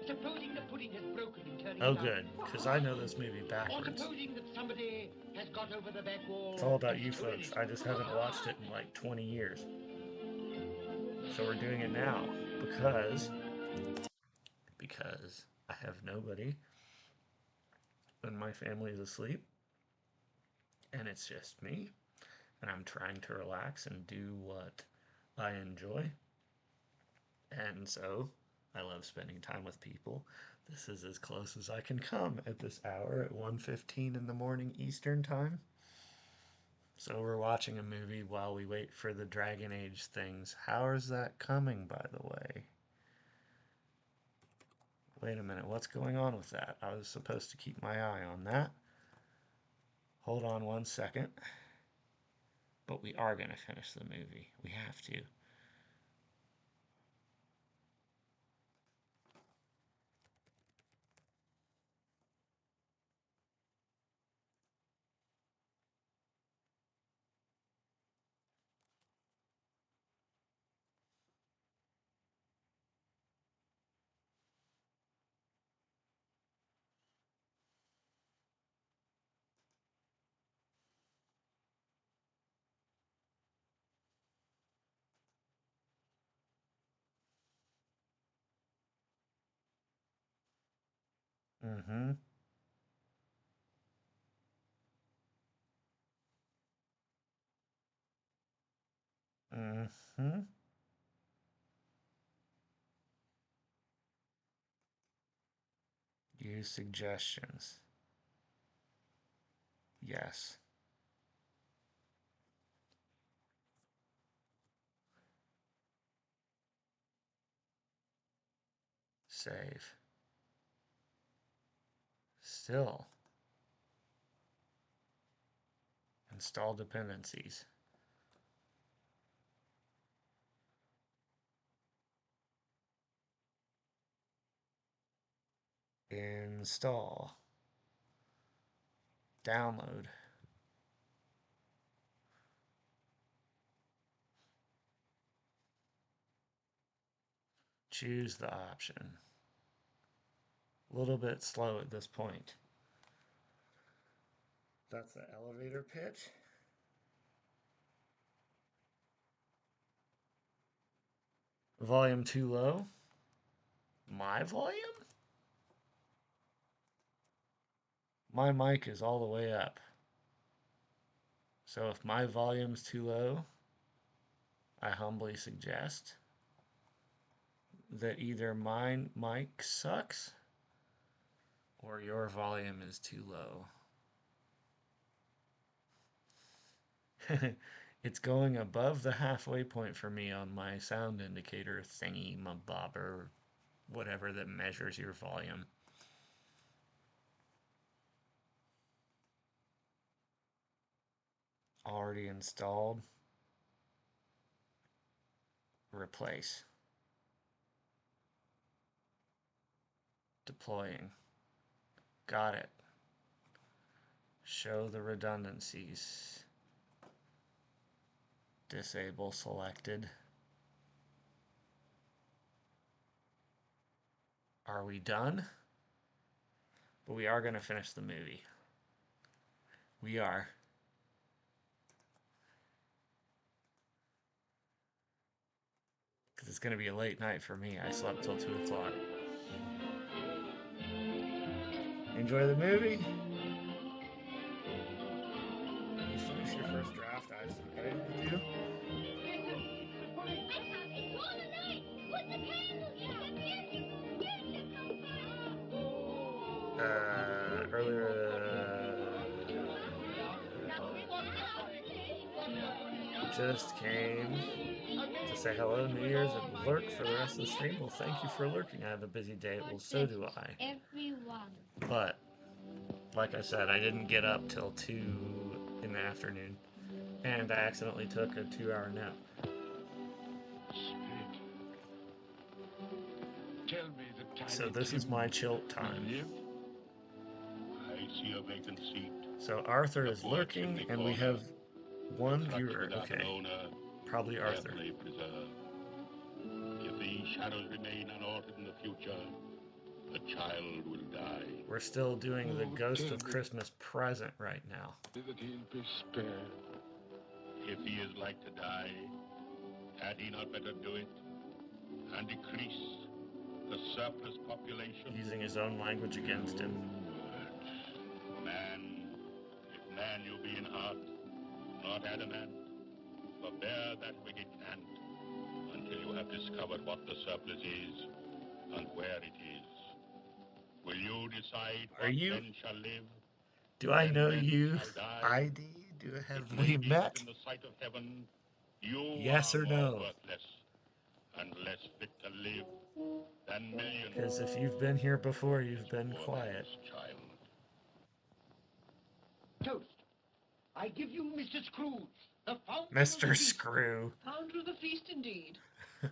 Speaker 2: Supposing the pudding has broken and turning
Speaker 1: Oh,
Speaker 2: it out.
Speaker 1: good, because I know this movie
Speaker 2: Or
Speaker 1: backwards.
Speaker 2: supposing that somebody has got over the back wall.
Speaker 1: It's all about
Speaker 2: and
Speaker 1: you
Speaker 2: stolen
Speaker 1: folks.
Speaker 2: it.
Speaker 1: I just haven't watched it in like 20 years. So we're doing it now because I have nobody when my family is asleep and it's just me and I'm trying to relax and do what I enjoy. And so I love spending time with people. This is as close as I can come at this hour at 1:15 in the morning Eastern time. So we're watching a movie while we wait for the Dragon Age things. How is that coming, by the way? Wait a minute, what's going on with that? I was supposed to keep my eye on that. Hold on one second. But we are going to finish the movie. We have to. Mm-hmm. Mm-hmm. Use suggestions. Yes. Save. Still. Install dependencies. Install. Download. Choose the option. A little bit slow at this point. That's the elevator pitch. Volume too low. My volume? My mic is all the way up. So if my volume's too low, I humbly suggest that either my mic sucks or your volume is too low. It's going above the halfway point for me on my sound indicator thingy, my bobber, whatever that measures your volume. Already installed. Replace. Deploying. Got it. Show the redundancies. Disable selected. Are we done? But we are going to finish the movie. We are. Because it's going to be a late night for me. I slept till 2 o'clock. Enjoy the movie. You finish your first draft. I have some editing to do. Just came to say hello, New Year's, and lurk for the rest of the stream. Well, thank you for lurking. I have a busy day. Well, so do I.
Speaker 11: Everyone.
Speaker 1: But, like I said, I didn't get up till 2 in the afternoon. And I accidentally took a 2-hour nap.
Speaker 9: Tell me the time.
Speaker 1: So this is my chill time.
Speaker 4: I see a vacant seat.
Speaker 1: So Arthur is lurking, and we have one viewer. Okay. Probably Arthur.
Speaker 4: If these shadows remain unaltered in the future, the child will die.
Speaker 1: We're still doing the Ghost of Christmas Present right now.
Speaker 9: That he'll be spared.
Speaker 4: If he is like to die, had he not better do it and decrease the surplus population?
Speaker 1: Using his own language against him.
Speaker 4: Man, if man you be in heart, not adamant, forbear that wicked cant until you have discovered what the surplus is and where it is. Will you decide what men shall live?
Speaker 1: Do I know you? ID? Have we met?
Speaker 4: In the sight of heaven, you
Speaker 1: Yes
Speaker 4: are
Speaker 1: or
Speaker 4: more
Speaker 1: no?
Speaker 4: worthless and less fit to live than millions.
Speaker 1: Because if you've been here before, you've been quiet.
Speaker 4: Child.
Speaker 2: Toast. I give you Mr. Scrooge, the founder of
Speaker 1: Mr.
Speaker 2: the feast.
Speaker 1: Screw.
Speaker 12: Founder of the feast, indeed.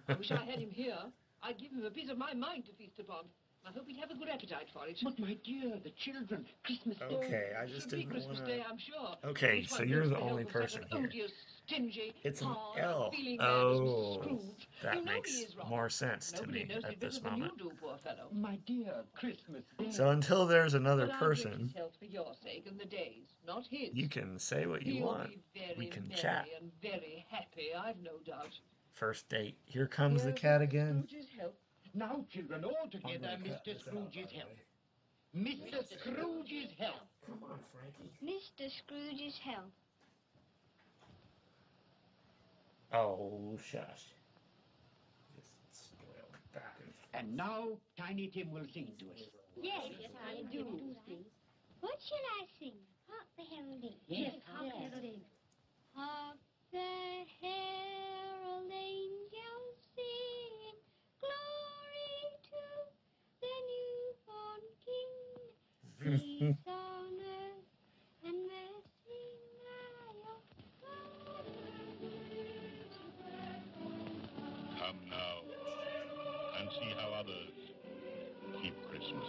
Speaker 12: I wish I had him here. I'd give him a piece of my mind to feast upon. I hope he'd have a good appetite for it.
Speaker 2: But, my dear, the children, Christmas Day.
Speaker 1: Okay, I just
Speaker 12: Should be
Speaker 1: didn't
Speaker 12: Christmas
Speaker 1: want
Speaker 12: Day,
Speaker 1: to...
Speaker 12: I'm sure.
Speaker 1: Okay,
Speaker 12: Which
Speaker 1: so
Speaker 12: one
Speaker 1: you're
Speaker 12: knows
Speaker 1: the
Speaker 12: help
Speaker 1: only
Speaker 12: of
Speaker 1: person
Speaker 12: such an
Speaker 1: here.
Speaker 12: odious, stingy,
Speaker 1: It's an
Speaker 12: hard,
Speaker 1: L.
Speaker 12: unfeeling man as Mr. Scrooge.
Speaker 1: That
Speaker 12: You know
Speaker 1: makes
Speaker 12: he is, Robert.
Speaker 1: more sense to
Speaker 12: Nobody
Speaker 1: me
Speaker 12: knows
Speaker 1: at
Speaker 12: it
Speaker 1: this
Speaker 12: better than
Speaker 1: moment.
Speaker 12: you do, poor fellow.
Speaker 2: My dear, Christmas Day.
Speaker 1: So until there's another
Speaker 12: But I wish
Speaker 1: person,
Speaker 12: his health for your sake and the days, not his.
Speaker 1: you can say what you
Speaker 12: He'll
Speaker 1: want.
Speaker 12: be very
Speaker 1: We can
Speaker 12: merry
Speaker 1: chat.
Speaker 12: and very happy, I've no doubt.
Speaker 1: First date. Here comes the
Speaker 12: Here's
Speaker 1: cat
Speaker 12: Mr.
Speaker 1: again.
Speaker 12: Scrooge's health.
Speaker 2: Now, children, all together,
Speaker 1: I'm gonna cut
Speaker 2: Mr.
Speaker 1: this out,
Speaker 2: Scrooge's
Speaker 1: by the
Speaker 2: health.
Speaker 1: way.
Speaker 2: Mr. Scrooge's health.
Speaker 1: Come on, Frankie.
Speaker 11: Mr. Scrooge's health.
Speaker 1: Oh, shush. Just spoiled back and
Speaker 2: And now, Tiny Tim will sing to us.
Speaker 11: Yes, I do. What shall I sing? Hark the heralding. Yes, hark the heralding. Hark the herald angels sing, glory to the newborn King. Peace on earth and mercy nigh of God.
Speaker 4: Come now and see how others keep Christmas.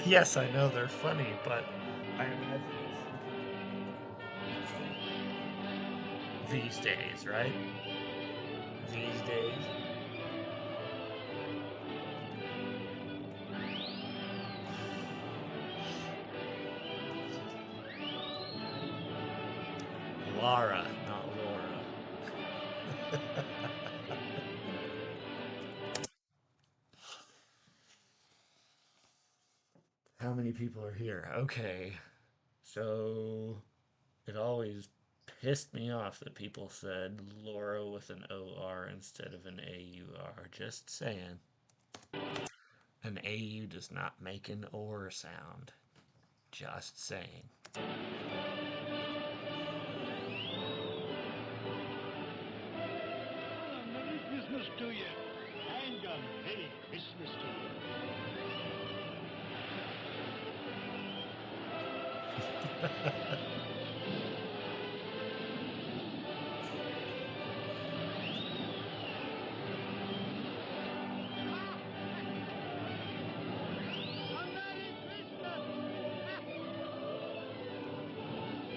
Speaker 1: Yes, I know they're funny, but I imagine it's these days, right? These days. Laura, not Laura. How many people are here? Okay. So it always pissed me off that people said Laura with an OR instead of an AUR. Just saying. An AU does not make an OR sound. Just saying.
Speaker 2: Merry Christmas to you. And a Merry Christmas to you.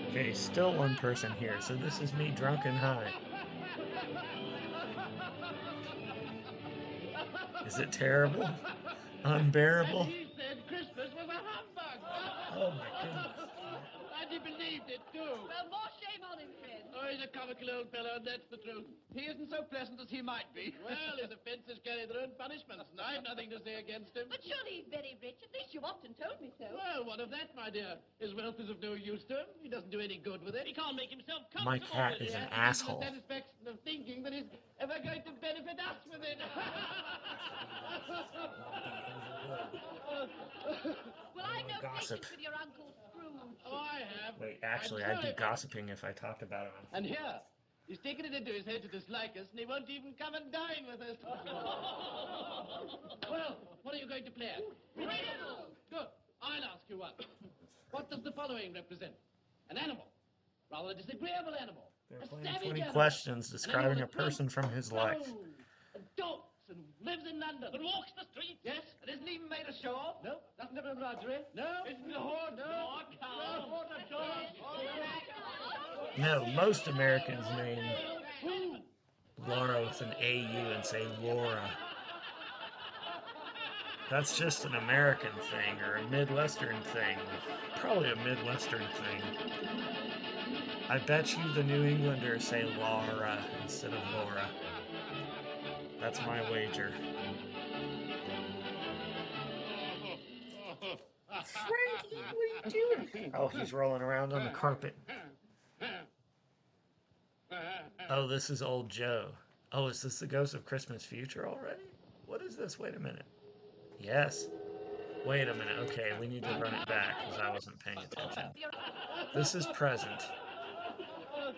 Speaker 1: Okay, still one person here, so this is me drunk and high. Is it terrible? Unbearable?
Speaker 5: And he said Christmas was a humbug.
Speaker 1: Oh my goodness.
Speaker 5: And he believed it too.
Speaker 12: Well, more shame on him, Fred.
Speaker 5: Oh, he's a comical old fellow, and that's the truth. He isn't so pleasant as he might be. Well, his offences carry their own punishments, and I've nothing to say against him.
Speaker 12: But surely he's very rich. At least you often told me so.
Speaker 5: Well, what of that, my dear? His wealth is of no use to him. He doesn't do any good with it. He can't make himself comfortable.
Speaker 1: My cat is an asshole.
Speaker 5: The satisfaction of thinking that he's ever going to benefit us with it.
Speaker 12: Well, I know
Speaker 1: Gossip.
Speaker 12: patience with your Uncle Scrooge.
Speaker 5: Oh, I have.
Speaker 1: Wait, actually, I'd be gossiping if I talked about him.
Speaker 5: And here, he's taken it into his head to dislike us, and he won't even come and dine with us. Well, what are you going to play at?
Speaker 12: Riddle.
Speaker 5: Good. I'll ask you one. What does the following represent? An animal. Rather a disagreeable animal.
Speaker 1: They're
Speaker 5: A
Speaker 1: playing
Speaker 5: savage
Speaker 1: 20
Speaker 5: animal.
Speaker 1: questions
Speaker 5: An
Speaker 1: describing
Speaker 5: animal
Speaker 1: a
Speaker 5: that
Speaker 1: person
Speaker 5: grunts,
Speaker 1: from his life.
Speaker 5: growls, and talks and lives in London. And walks the streets. Yes. And isn't even made a show of. No. Doesn't have a menagerie. No. Isn't a horse. No.
Speaker 1: No, most Americans name Laura with an AU and say Laura. That's just an American thing or a Midwestern thing. Probably a Midwestern thing. I bet you the New Englanders say Laura instead of Laura. That's my wager. Frankie, what are you doing? Oh, he's rolling around on the carpet. Oh, this is old Joe. Oh, is this the Ghost of Christmas Future already? What is this? Wait a minute. Yes. Wait a minute. Okay, we need to run it back because I wasn't paying attention. This is present.
Speaker 12: Well,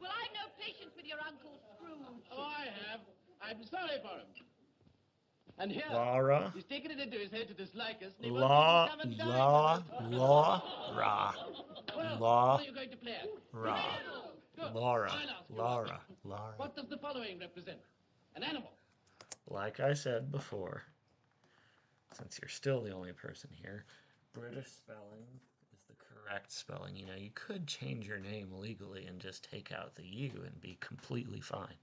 Speaker 12: I've no patience with your Uncle Scrooge.
Speaker 5: Oh, I have. I'm sorry for him. And here,
Speaker 1: Laura.
Speaker 5: he's taken it into his head to dislike us. And he
Speaker 1: Law,
Speaker 5: won't even come and dine
Speaker 1: law,
Speaker 5: with us.
Speaker 1: law, ra.
Speaker 5: Well,
Speaker 1: Law,
Speaker 5: what are you going to play at?
Speaker 1: ra.
Speaker 5: Good.
Speaker 1: Laura,
Speaker 5: I'll ask you
Speaker 1: Laura,
Speaker 5: one.
Speaker 1: Laura.
Speaker 5: What does the following represent? An animal.
Speaker 1: Like I said before, since you're still the only person here, British spelling is the correct spelling. You know, you could change your name legally and just take out the U and be completely fine.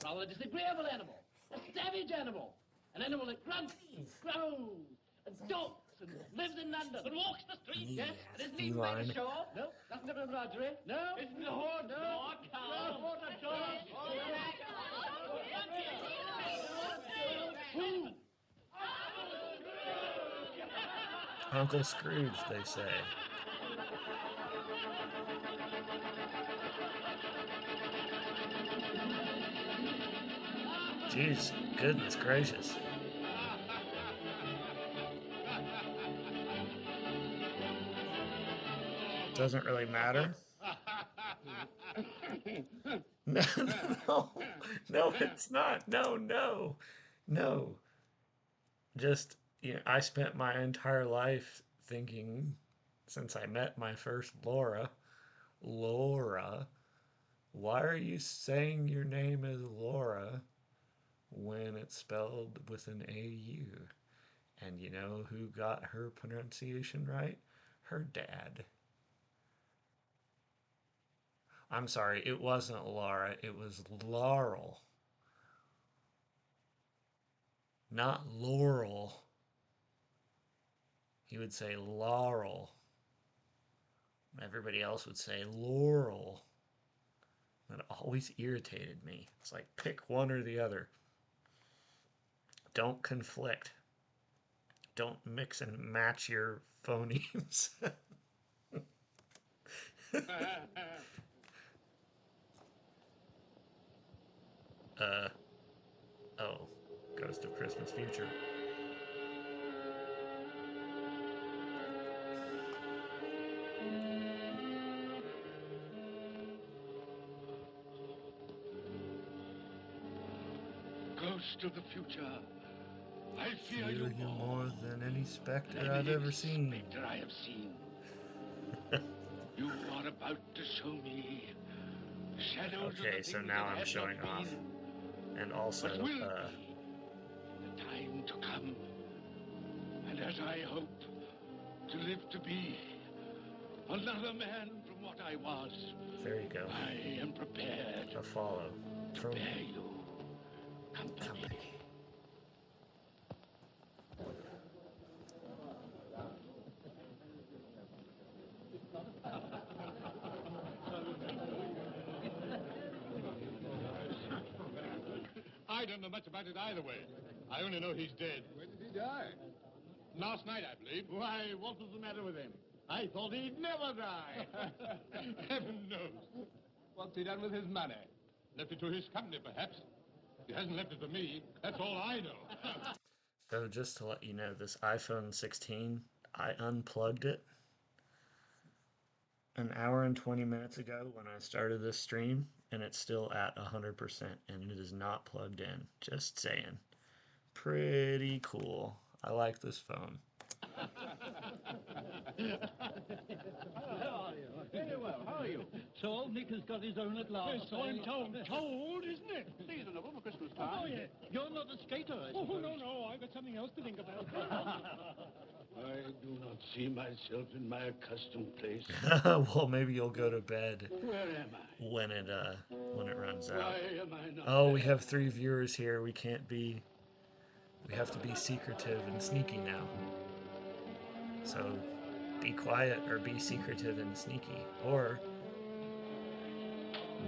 Speaker 5: Rather a disagreeable animal. A savage animal. An animal that grunts, growls, and talks, and lives in London. And walks the streets. Yes. And isn't even made
Speaker 1: Feline.
Speaker 5: a show of. No. Doesn't have a menagerie. No. Isn't a horse. No. No. Who?
Speaker 1: Uncle Scrooge, they say. Jeez, goodness gracious. Doesn't really matter. No, no, no, it's not. No. Just, you know, I spent my entire life thinking, since I met my first Laura, why are you saying your name is Laura when it's spelled with an AU? And you know who got her pronunciation right? Her dad. I'm sorry, it wasn't Laura, it was Laurel. Not Laurel. He would say Laurel. Everybody else would say Laurel. That always irritated me. It's like, pick one or the other. Don't conflict. Don't mix and match your phonemes. Oh, Ghost of Christmas Future.
Speaker 9: Ghost of the future, I fear
Speaker 1: you
Speaker 9: you
Speaker 1: more than any specter
Speaker 9: than
Speaker 1: I've
Speaker 9: any
Speaker 1: ever seen.
Speaker 9: specter I have seen. You are about to show me shadows of
Speaker 1: Okay,
Speaker 9: the
Speaker 1: so
Speaker 9: things
Speaker 1: now
Speaker 9: that
Speaker 1: I'm
Speaker 9: have
Speaker 1: showing
Speaker 9: not
Speaker 1: off.
Speaker 9: been,
Speaker 1: And also,
Speaker 9: but will be the time to come. And as I hope to live to be another man from what I was,
Speaker 1: there you go.
Speaker 9: I am prepared
Speaker 1: A follow
Speaker 9: to
Speaker 1: from
Speaker 9: bear you company.
Speaker 8: I don't know much about it either way. I only know he's dead. When did he die? Last night, I believe. Why, what was the matter with him? I thought he'd never die. Heaven knows. What's he done with his money? Left it to his company, perhaps. He hasn't left it to me. That's all I know.
Speaker 1: So just to let you know, this iPhone 16, I unplugged it an hour and 20 minutes ago when I started this stream, and it's still at 100%, and it is not plugged in. Just saying. Pretty cool. I like this phone.
Speaker 13: How are you? Very well. How are you? So old Nick has got his own at last.
Speaker 8: Yes, so I'm told. Told, isn't it?
Speaker 13: Seasonable for Christmas time. Oh, yeah. You're not a skater, I
Speaker 8: Oh,
Speaker 13: suppose.
Speaker 8: no. I've got something else to think about.
Speaker 9: I do not see myself in my accustomed place.
Speaker 1: Well, maybe you'll go to bed
Speaker 9: Where am I?
Speaker 1: when it runs out.
Speaker 9: Why am I not
Speaker 1: Oh,
Speaker 9: there?
Speaker 1: we have 3 viewers here. We have to be secretive and sneaky now. So be quiet or be secretive and sneaky, or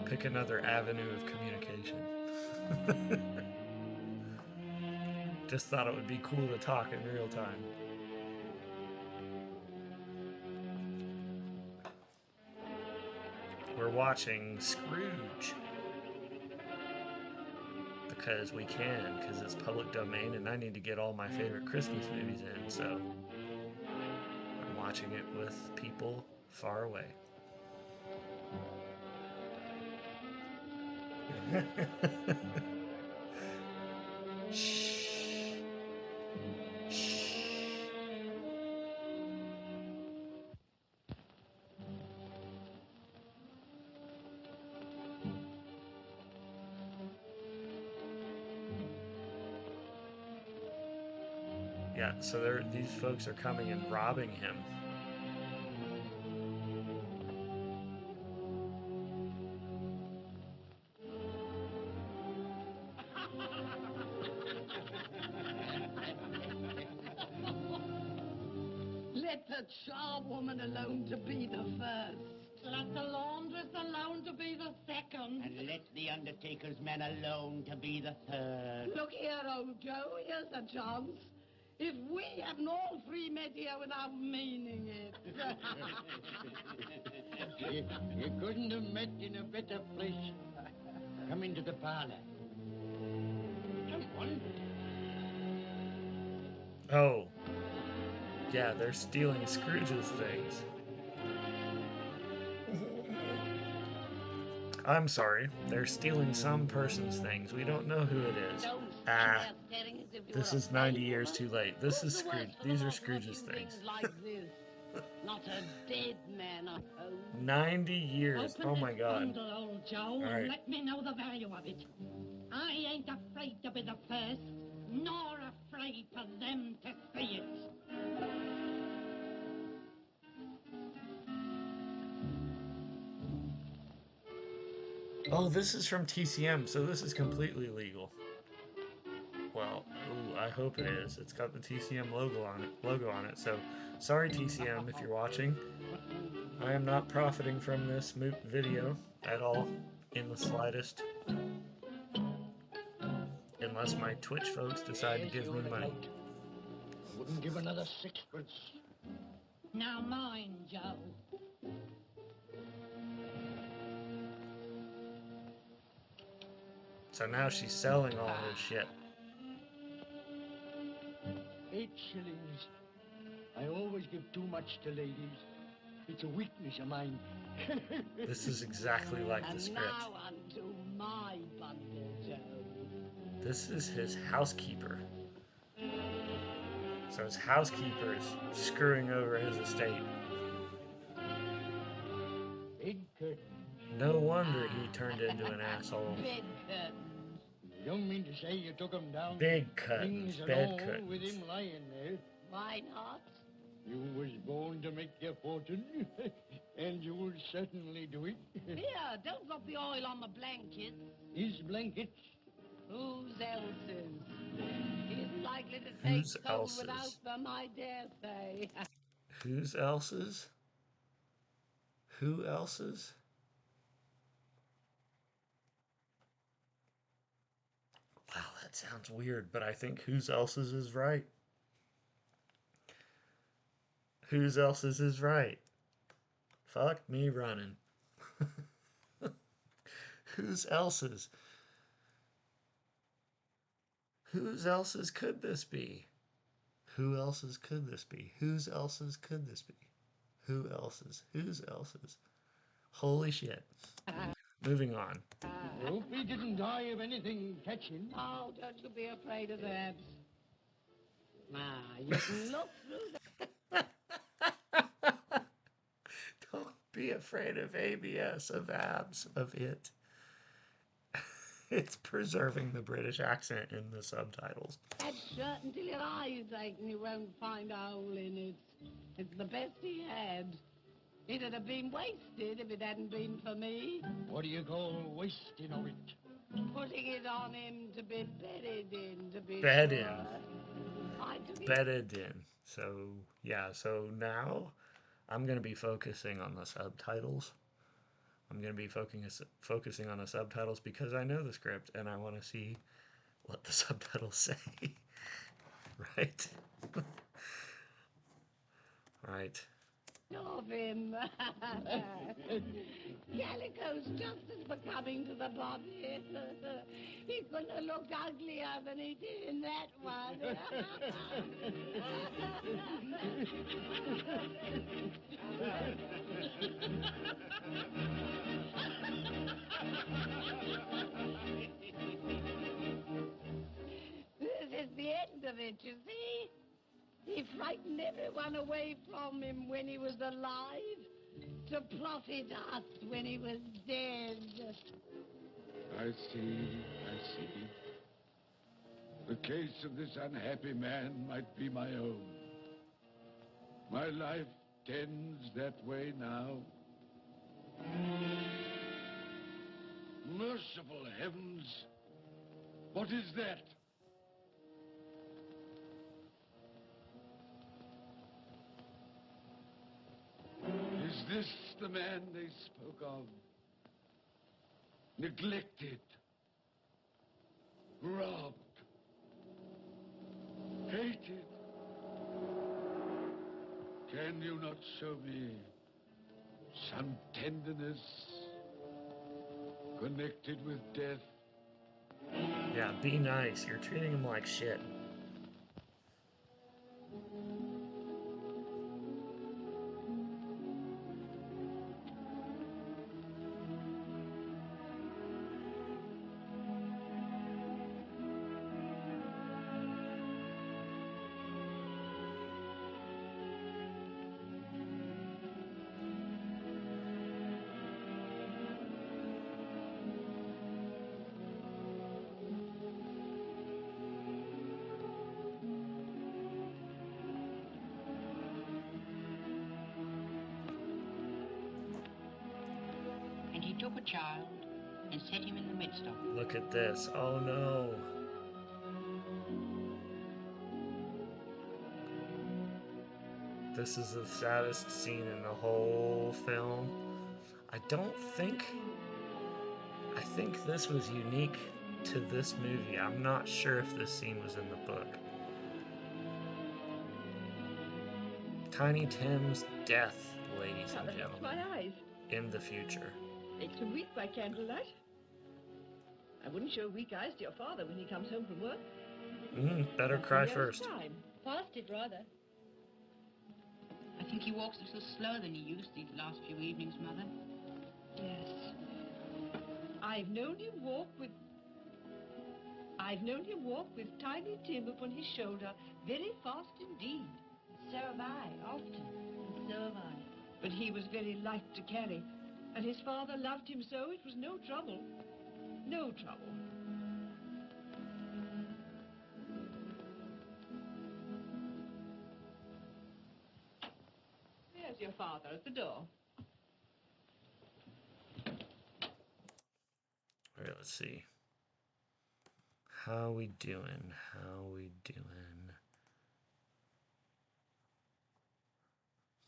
Speaker 1: pick another avenue of communication. Just thought it would be cool to talk in real time. We're watching Scrooge because we can, because it's public domain and I need to get all my favorite Christmas movies in, so I'm watching it with people far away. Shh. Yeah, so these folks are coming and robbing him.
Speaker 12: Let the charwoman alone to be the first. Let the laundress alone to be the second.
Speaker 2: And let the undertaker's man alone to be the third.
Speaker 12: Look here, old Joe, here's a chance. If we hadn't all three met here without meaning it.
Speaker 2: You couldn't have met in a better place. Come into the parlor. Come on.
Speaker 1: Oh. Yeah, they're stealing Scrooge's things. I'm sorry, they're stealing some person's things. We don't know who it is. This is 90 years too late. This is Scrooge. These are Scrooge's things.
Speaker 12: Not a dead man, I hope.
Speaker 1: 90 years. Oh my God.
Speaker 12: Old Joe,
Speaker 1: All right.
Speaker 12: Let me know the value of it. I ain't afraid to be the first.
Speaker 11: nor afraid for them to see it.
Speaker 1: Oh, this is from TCM, so this is completely legal. Well, ooh, I hope it is. It's got the TCM logo on it. So, sorry TCM if you're watching. I am not profiting from this video at all, in the slightest. Unless my Twitch folks decide to give me money.
Speaker 2: I wouldn't give another sixpence.
Speaker 11: Now mind, Joe.
Speaker 1: So now she's selling all her shit.
Speaker 2: 8 shillings. I always give too much to ladies. It's a weakness of mine.
Speaker 1: This is exactly like the
Speaker 11: And
Speaker 1: script.
Speaker 11: now unto my bundle, Joe.
Speaker 1: This is his housekeeper. So his housekeeper is screwing over his estate.
Speaker 2: Big curtain.
Speaker 1: No wonder he turned into an asshole.
Speaker 11: Bed curtains.
Speaker 2: You don't mean to say you took him down?
Speaker 1: Big curtains,
Speaker 2: Things and
Speaker 1: bed
Speaker 2: all
Speaker 1: curtains.
Speaker 2: with him lying there.
Speaker 11: Why not?
Speaker 2: You was born to make your fortune, and you will certainly do it.
Speaker 11: Here, don't drop the oil on the blankets.
Speaker 2: His blankets.
Speaker 11: Whose else's? He isn't likely to take
Speaker 1: Whose
Speaker 11: cold
Speaker 1: else's?
Speaker 11: without them, I dare say.
Speaker 1: Whose else's? Who else's? Wow, that sounds weird, but I think whose else's is right. Whose else's is right. Fuck me running. Whose else's? Whose else's could this be? Who else's could this be? Whose else's could this be? Who else's? Whose else's? Holy shit. Moving on.
Speaker 2: Hope he didn't die of anything catching.
Speaker 11: Oh, don't you be afraid of them. Now, you can look through the...
Speaker 1: Don't be afraid of ABS, of abs, of it. It's preserving the British accent in the subtitles.
Speaker 11: that shirt until your eyes ache and you won't find a hole in it. It's the best he had. It'd have been wasted if it hadn't been for me.
Speaker 2: What do you call wasting of it?
Speaker 11: Putting it on him to be bedded in, to be
Speaker 1: Bed
Speaker 11: sure.
Speaker 1: in.
Speaker 11: I took it.
Speaker 1: Bedded in. So, yeah, so now I'm going to be focusing on the subtitles. I'm going to be focusing on the subtitles because I know the script and I want to see what the subtitles say. Right? Right.
Speaker 11: Of him. Calico's just as becoming to the body. He couldn't have looked uglier than he did in that one. This is the end of it, you see? He frightened everyone away from him when he was alive, to profit us when he was dead.
Speaker 9: I see, I see. The case of this unhappy man might be my own. My life tends that way now. Merciful heavens! What is that? Is this the man they spoke of? Neglected, robbed, hated. Can you not show me some tenderness connected with death?
Speaker 1: Yeah, be nice. You're treating him like shit.
Speaker 14: up a child and set him in the midst of them.
Speaker 1: Look at this. Oh no. This is the saddest scene in the whole film. I think this was unique to this movie. I'm not sure if this scene was in the book. Tiny Tim's death, ladies and
Speaker 12: That helps
Speaker 1: gentlemen,
Speaker 12: my eyes.
Speaker 1: in the future.
Speaker 12: Makes him weak by candlelight. I wouldn't show weak eyes to your father when he comes home from work.
Speaker 1: Better
Speaker 12: That's
Speaker 1: cry
Speaker 12: the nearest
Speaker 1: first.
Speaker 12: time.
Speaker 6: Fasted, rather.
Speaker 14: I think he walks a little slower than he used these last few evenings, Mother.
Speaker 12: Yes. I've known him walk with Tiny Tim upon his shoulder very fast indeed.
Speaker 14: So have I, often.
Speaker 6: So have I.
Speaker 12: But he was very light to carry, and his father loved him so it was no trouble. No trouble. There's your father at the door.
Speaker 1: All right, let's see. How we doing?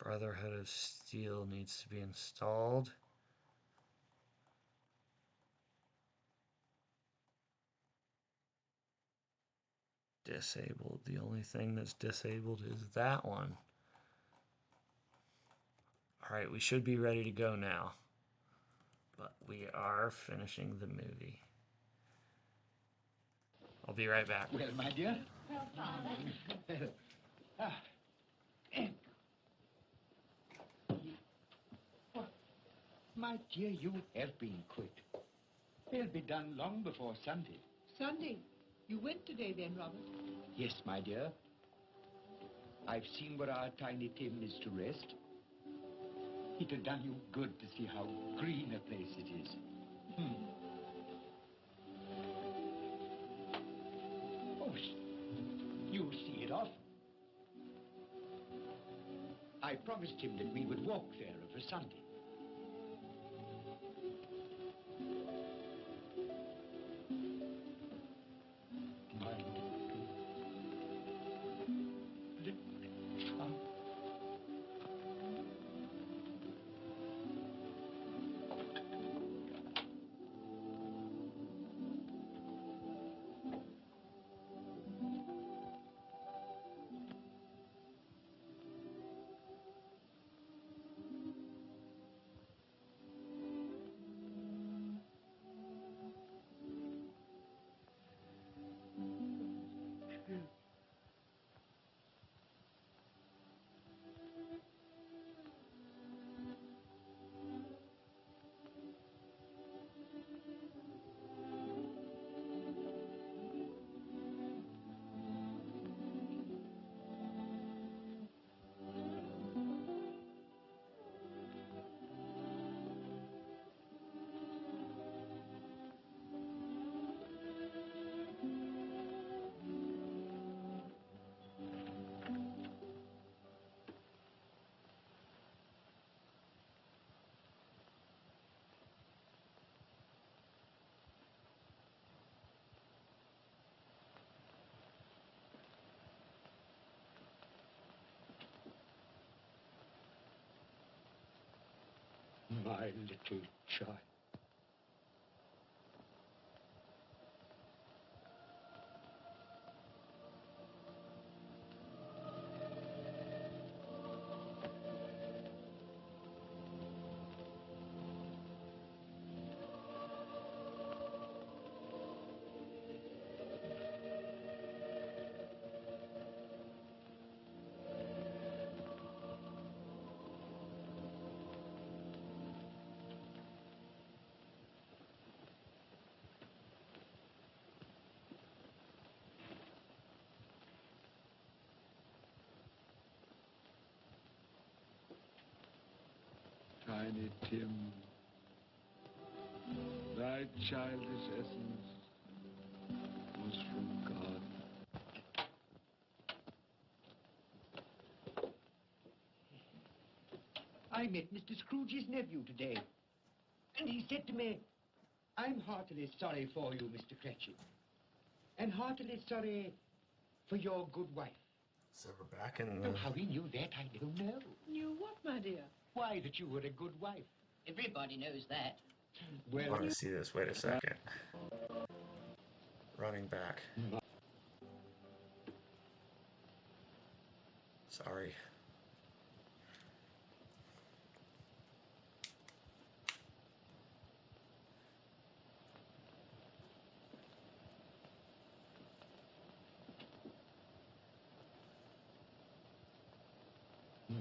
Speaker 1: Brotherhood of Steel needs to be installed. Disabled. The only thing that's disabled is that one. All right, we should be ready to go now. But we are finishing the movie. I'll be right back.
Speaker 2: Well, my dear.
Speaker 6: Well, Father.
Speaker 2: My dear, you have been quick. They'll be done long before Sunday.
Speaker 12: Sunday. You went today then, Robert?
Speaker 2: Yes, my dear. I've seen where our Tiny Tim is to rest. It'll done you good to see how green a place it is. Oh, you'll see it often. I promised him that we would walk there of a Sunday. My little child.
Speaker 9: Tiny Tim, thy childish essence was from God.
Speaker 2: I met Mr. Scrooge's nephew today. And he said to me, I'm heartily sorry for you, Mr. Cratchit. And heartily sorry for your good wife.
Speaker 1: So we're back in
Speaker 2: Oh,
Speaker 1: the...
Speaker 2: how he knew that, I don't know.
Speaker 12: Knew what, my dear?
Speaker 2: Why, that you were a good wife.
Speaker 14: Everybody knows that.
Speaker 1: I
Speaker 2: Well,
Speaker 1: want to see this. Wait a second. Running back. Sorry.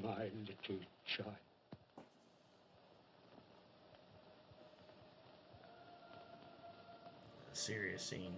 Speaker 2: my little child.
Speaker 1: A serious scene.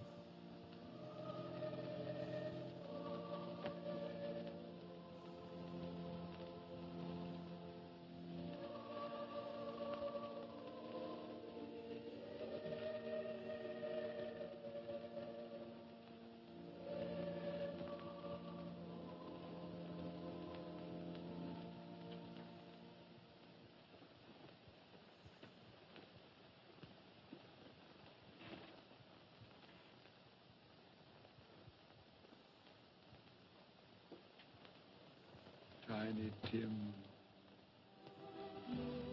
Speaker 9: Tiny Tim,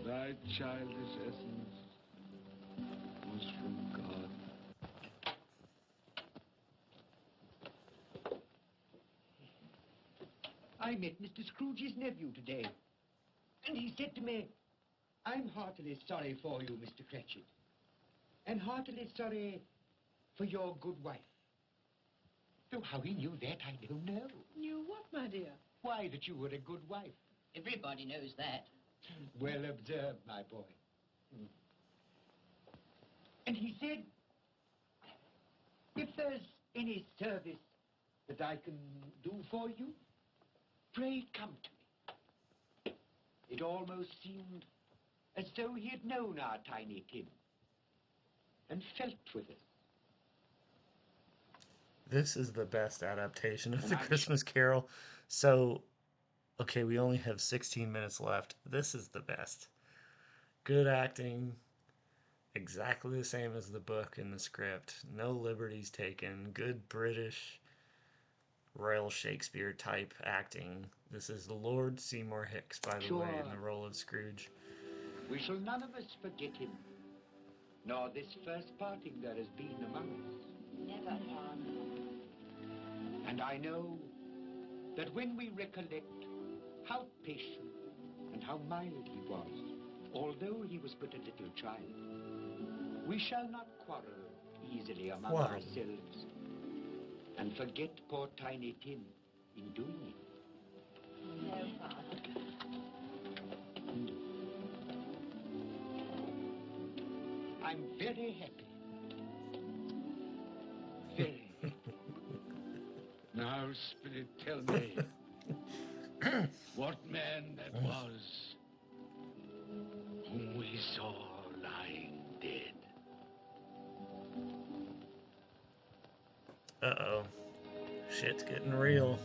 Speaker 9: thy childish essence was from God.
Speaker 2: I met Mr. Scrooge's nephew today, and he said to me, I'm heartily sorry for you, Mr. Cratchit, and heartily sorry for your good wife. Though how he knew that, I don't know.
Speaker 12: Knew what, my dear?
Speaker 2: Why, that you were a good wife.
Speaker 14: Everybody knows that.
Speaker 2: Well observed, my boy. And he said, if there's any service that I can do for you, pray come to me. It almost seemed as though he had known our Tiny Tim and felt with us.
Speaker 1: This is the best adaptation of
Speaker 2: And
Speaker 1: the
Speaker 2: I'm
Speaker 1: Christmas Carol. So, okay, we only have 16 minutes left. This is the best. Good acting. Exactly the same as the book and the script. No liberties taken. Good British Royal Shakespeare type acting. This is Lord Seymour Hicks, by the way, in the role of Scrooge.
Speaker 2: We shall none of us forget him, nor this first parting there has been among us.
Speaker 11: Never, Father.
Speaker 2: And I know that when we recollect how patient and how mild he was, although he was but a little child, we shall not quarrel easily among ourselves and forget poor Tiny Tim in doing it.
Speaker 11: No, Father.
Speaker 2: I'm very happy. Very happy.
Speaker 9: Now, Spirit, tell me, what man that was whom we saw lying dead?
Speaker 1: Uh-oh. Shit's getting real.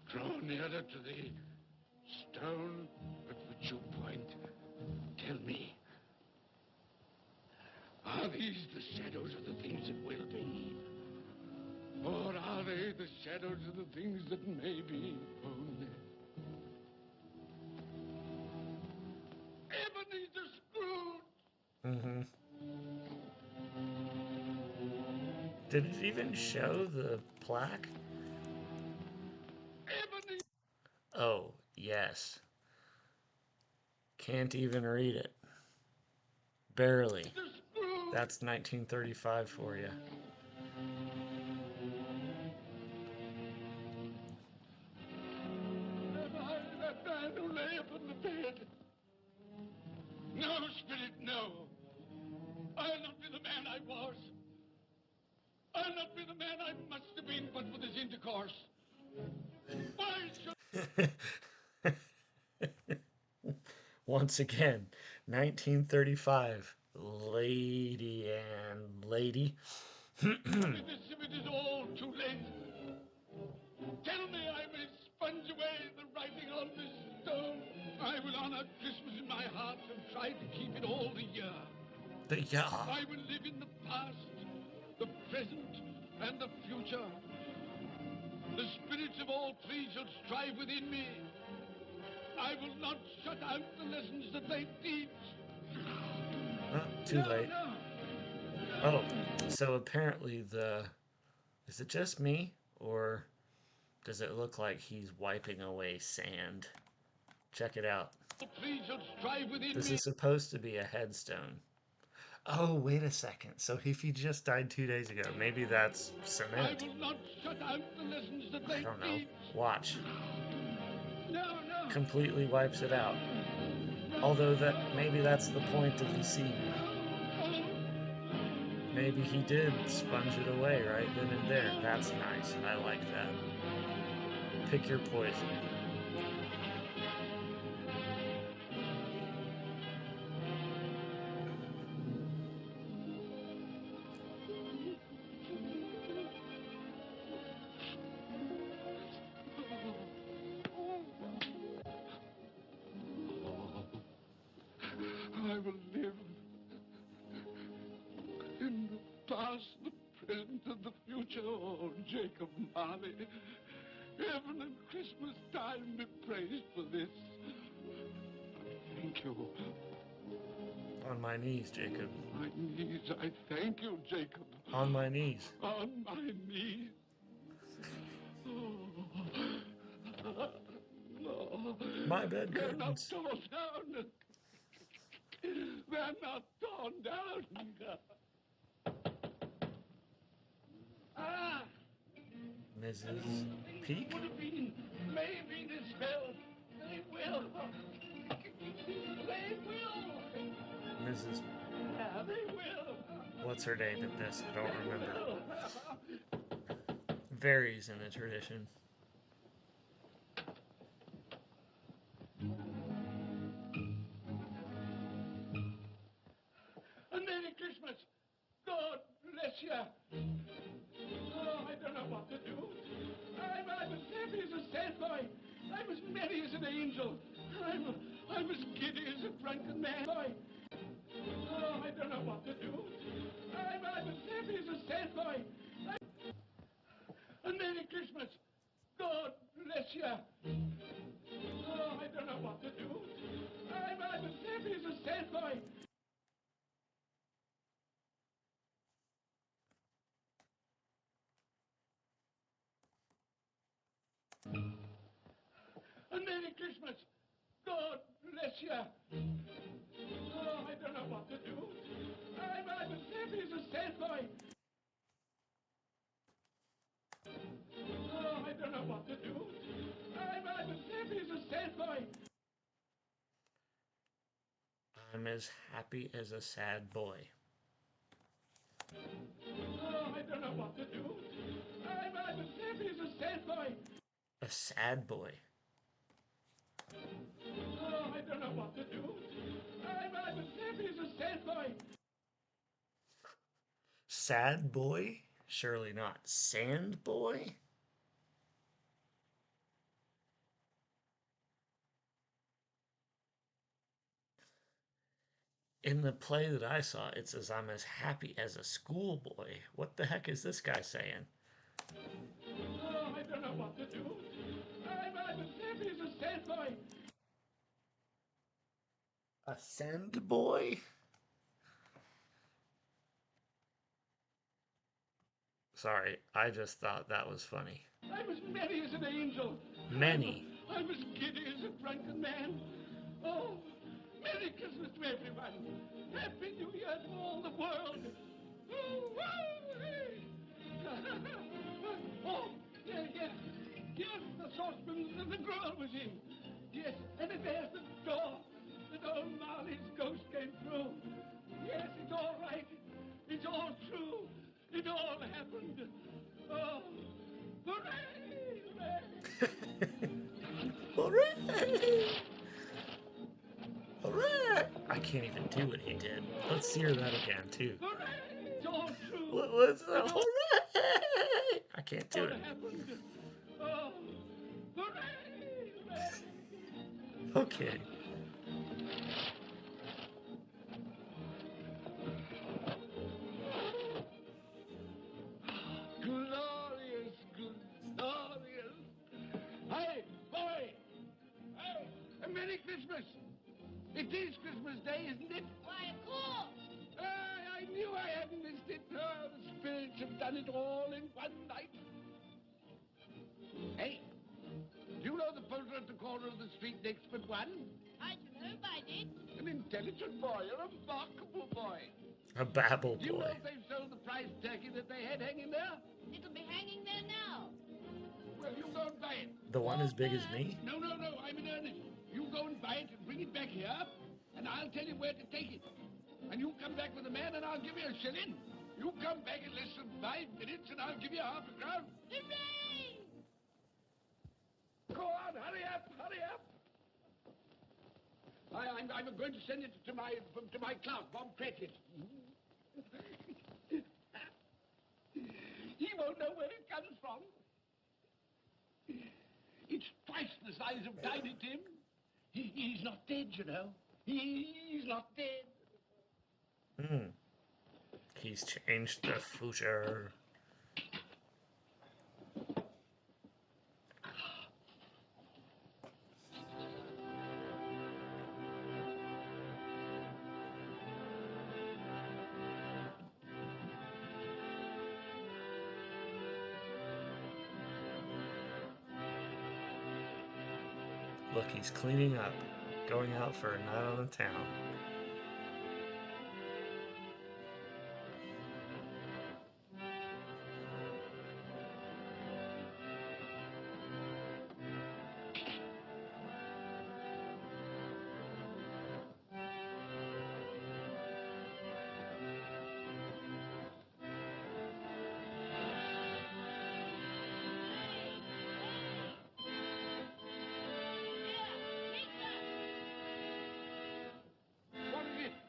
Speaker 9: Draw nearer to the stone at which you point. Tell me, are these the shadows of the things that will be? Or are they the shadows of the things that may be only? Ebenezer Scrooge!
Speaker 1: Mm-hmm. Did it even show the plaque? Oh, yes. Can't even read it. Barely. That's 1935 for you.
Speaker 9: That man who lay upon the bed. No, Spirit, no. I'll not be the man I was. I'll not be the man I must have been but for this intercourse. Why should...
Speaker 1: Once again, 1935. Lady and lady.
Speaker 8: It is all too late. Tell me I may sponge away the writing on this stone. I will honor Christmas in my heart and try to keep it all the year. I will live in the past, the present, and the future. The spirits of all three shall strive within me. I will not shut out the lessons that they teach.
Speaker 1: Too late. Oh, so apparently is it just me, or does it look like he's wiping away sand? Check it out. This is supposed to be a headstone. Oh, wait a second. So if he just died 2 days ago, maybe that's cement.
Speaker 8: I will not shut out the lessons that they
Speaker 1: I don't know.
Speaker 8: teach.
Speaker 1: Watch.
Speaker 8: No.
Speaker 1: Completely wipes it out. Although maybe that's the point of the scene. Maybe he did sponge it away right then and there. That's nice. I like that. Pick your poison.
Speaker 8: I will live in the past, the present, and the future. Oh, Jacob Marley, heaven and Christmas time be praised for this. Thank you.
Speaker 1: On my knees, Jacob.
Speaker 8: My knees, I thank you, Jacob.
Speaker 1: On my knees.
Speaker 8: On my knees. No.
Speaker 1: My bed
Speaker 8: They're not
Speaker 1: curtains.
Speaker 8: torn down. They're not torn down. Ah!
Speaker 1: Mrs. Peak?
Speaker 8: Would have been. Maybe this fell. They will. They will.
Speaker 1: Mrs.
Speaker 8: Yeah, they will.
Speaker 1: What's her name in this? I don't remember. Varies in the tradition.
Speaker 8: A Merry Christmas. God bless you. Oh, I don't know what to do. I'm as happy as a sandboy. I'm as merry as an angel. I'm as giddy as a drunken man. Oh, I don't know what to do. I'm as happy as a sandboy. A Merry Christmas. God bless you. Oh, I don't know what to do. I'm as happy as a sandboy. A Merry Christmas. God bless you. Oh, I don't know what to do. I'm as happy as a sandboy. Oh, I don't know what to do. I'm as happy as a sandboy.
Speaker 1: I'm as happy as a sad boy.
Speaker 8: Oh, I don't know what to do. I'm as happy as a sandboy.
Speaker 1: A sad boy.
Speaker 8: Oh, I don't know what to do. I'm as happy as a sandboy.
Speaker 1: Sad boy? Surely not. Sand boy? In the play that I saw, it says I'm as happy as a schoolboy. What the heck is this guy saying?
Speaker 8: Oh, I don't know what to do. I'm as happy as a sandboy.
Speaker 1: A sand boy? Sorry, I just thought that was funny.
Speaker 8: I'm as merry as an angel.
Speaker 1: Many.
Speaker 8: I'm as giddy as a drunken man. Oh, Merry Christmas to everyone. Happy New Year to all the world. Oh, wow, hey. Oh, yes. Yes, the saucepan that the girl was in. Yes, and there's the door that old Marley's ghost came through. Yes, it's all right. It's all true. It all happened. Oh, hooray!
Speaker 1: Hooray! can't even do what he did. Let's hear that again, too.
Speaker 13: It's all true.
Speaker 1: What's the hooray? I can't do it.
Speaker 13: Happened. Oh, hooray!
Speaker 1: Okay.
Speaker 4: Glorious, glorious. Hey, boy! Hey, a Merry Christmas! It is Christmas Day, isn't it?
Speaker 11: Why, of course.
Speaker 4: I knew I hadn't missed it. Oh, the spirits have done it all in one night. Hey, do you know the poulterer at the corner of the street next but one?
Speaker 11: I should hope I did.
Speaker 4: An intelligent boy, a remarkable boy.
Speaker 1: A babble
Speaker 4: Do you know
Speaker 1: boy.
Speaker 4: if they've sold the prize turkey that they had hanging there?
Speaker 11: It'll be hanging there now.
Speaker 4: Well, you go and buy it.
Speaker 1: The one as big as me?
Speaker 4: No, I'm in earnest. You go and buy it and bring it back here, and I'll tell you where to take it. And you come back with the man, and I'll give you a shilling. You come back in less than 5 minutes, and I'll give you half a crown.
Speaker 11: Hooray!
Speaker 4: Go on, hurry up, hurry up. I'm going to send it to my clerk, Bob Cratchit. He won't know where it comes from. It's twice the size of Tiny Tim. He's not dead, you know. He's not dead.
Speaker 1: He's changed the future. Look, he's cleaning up, going out for a night on the town.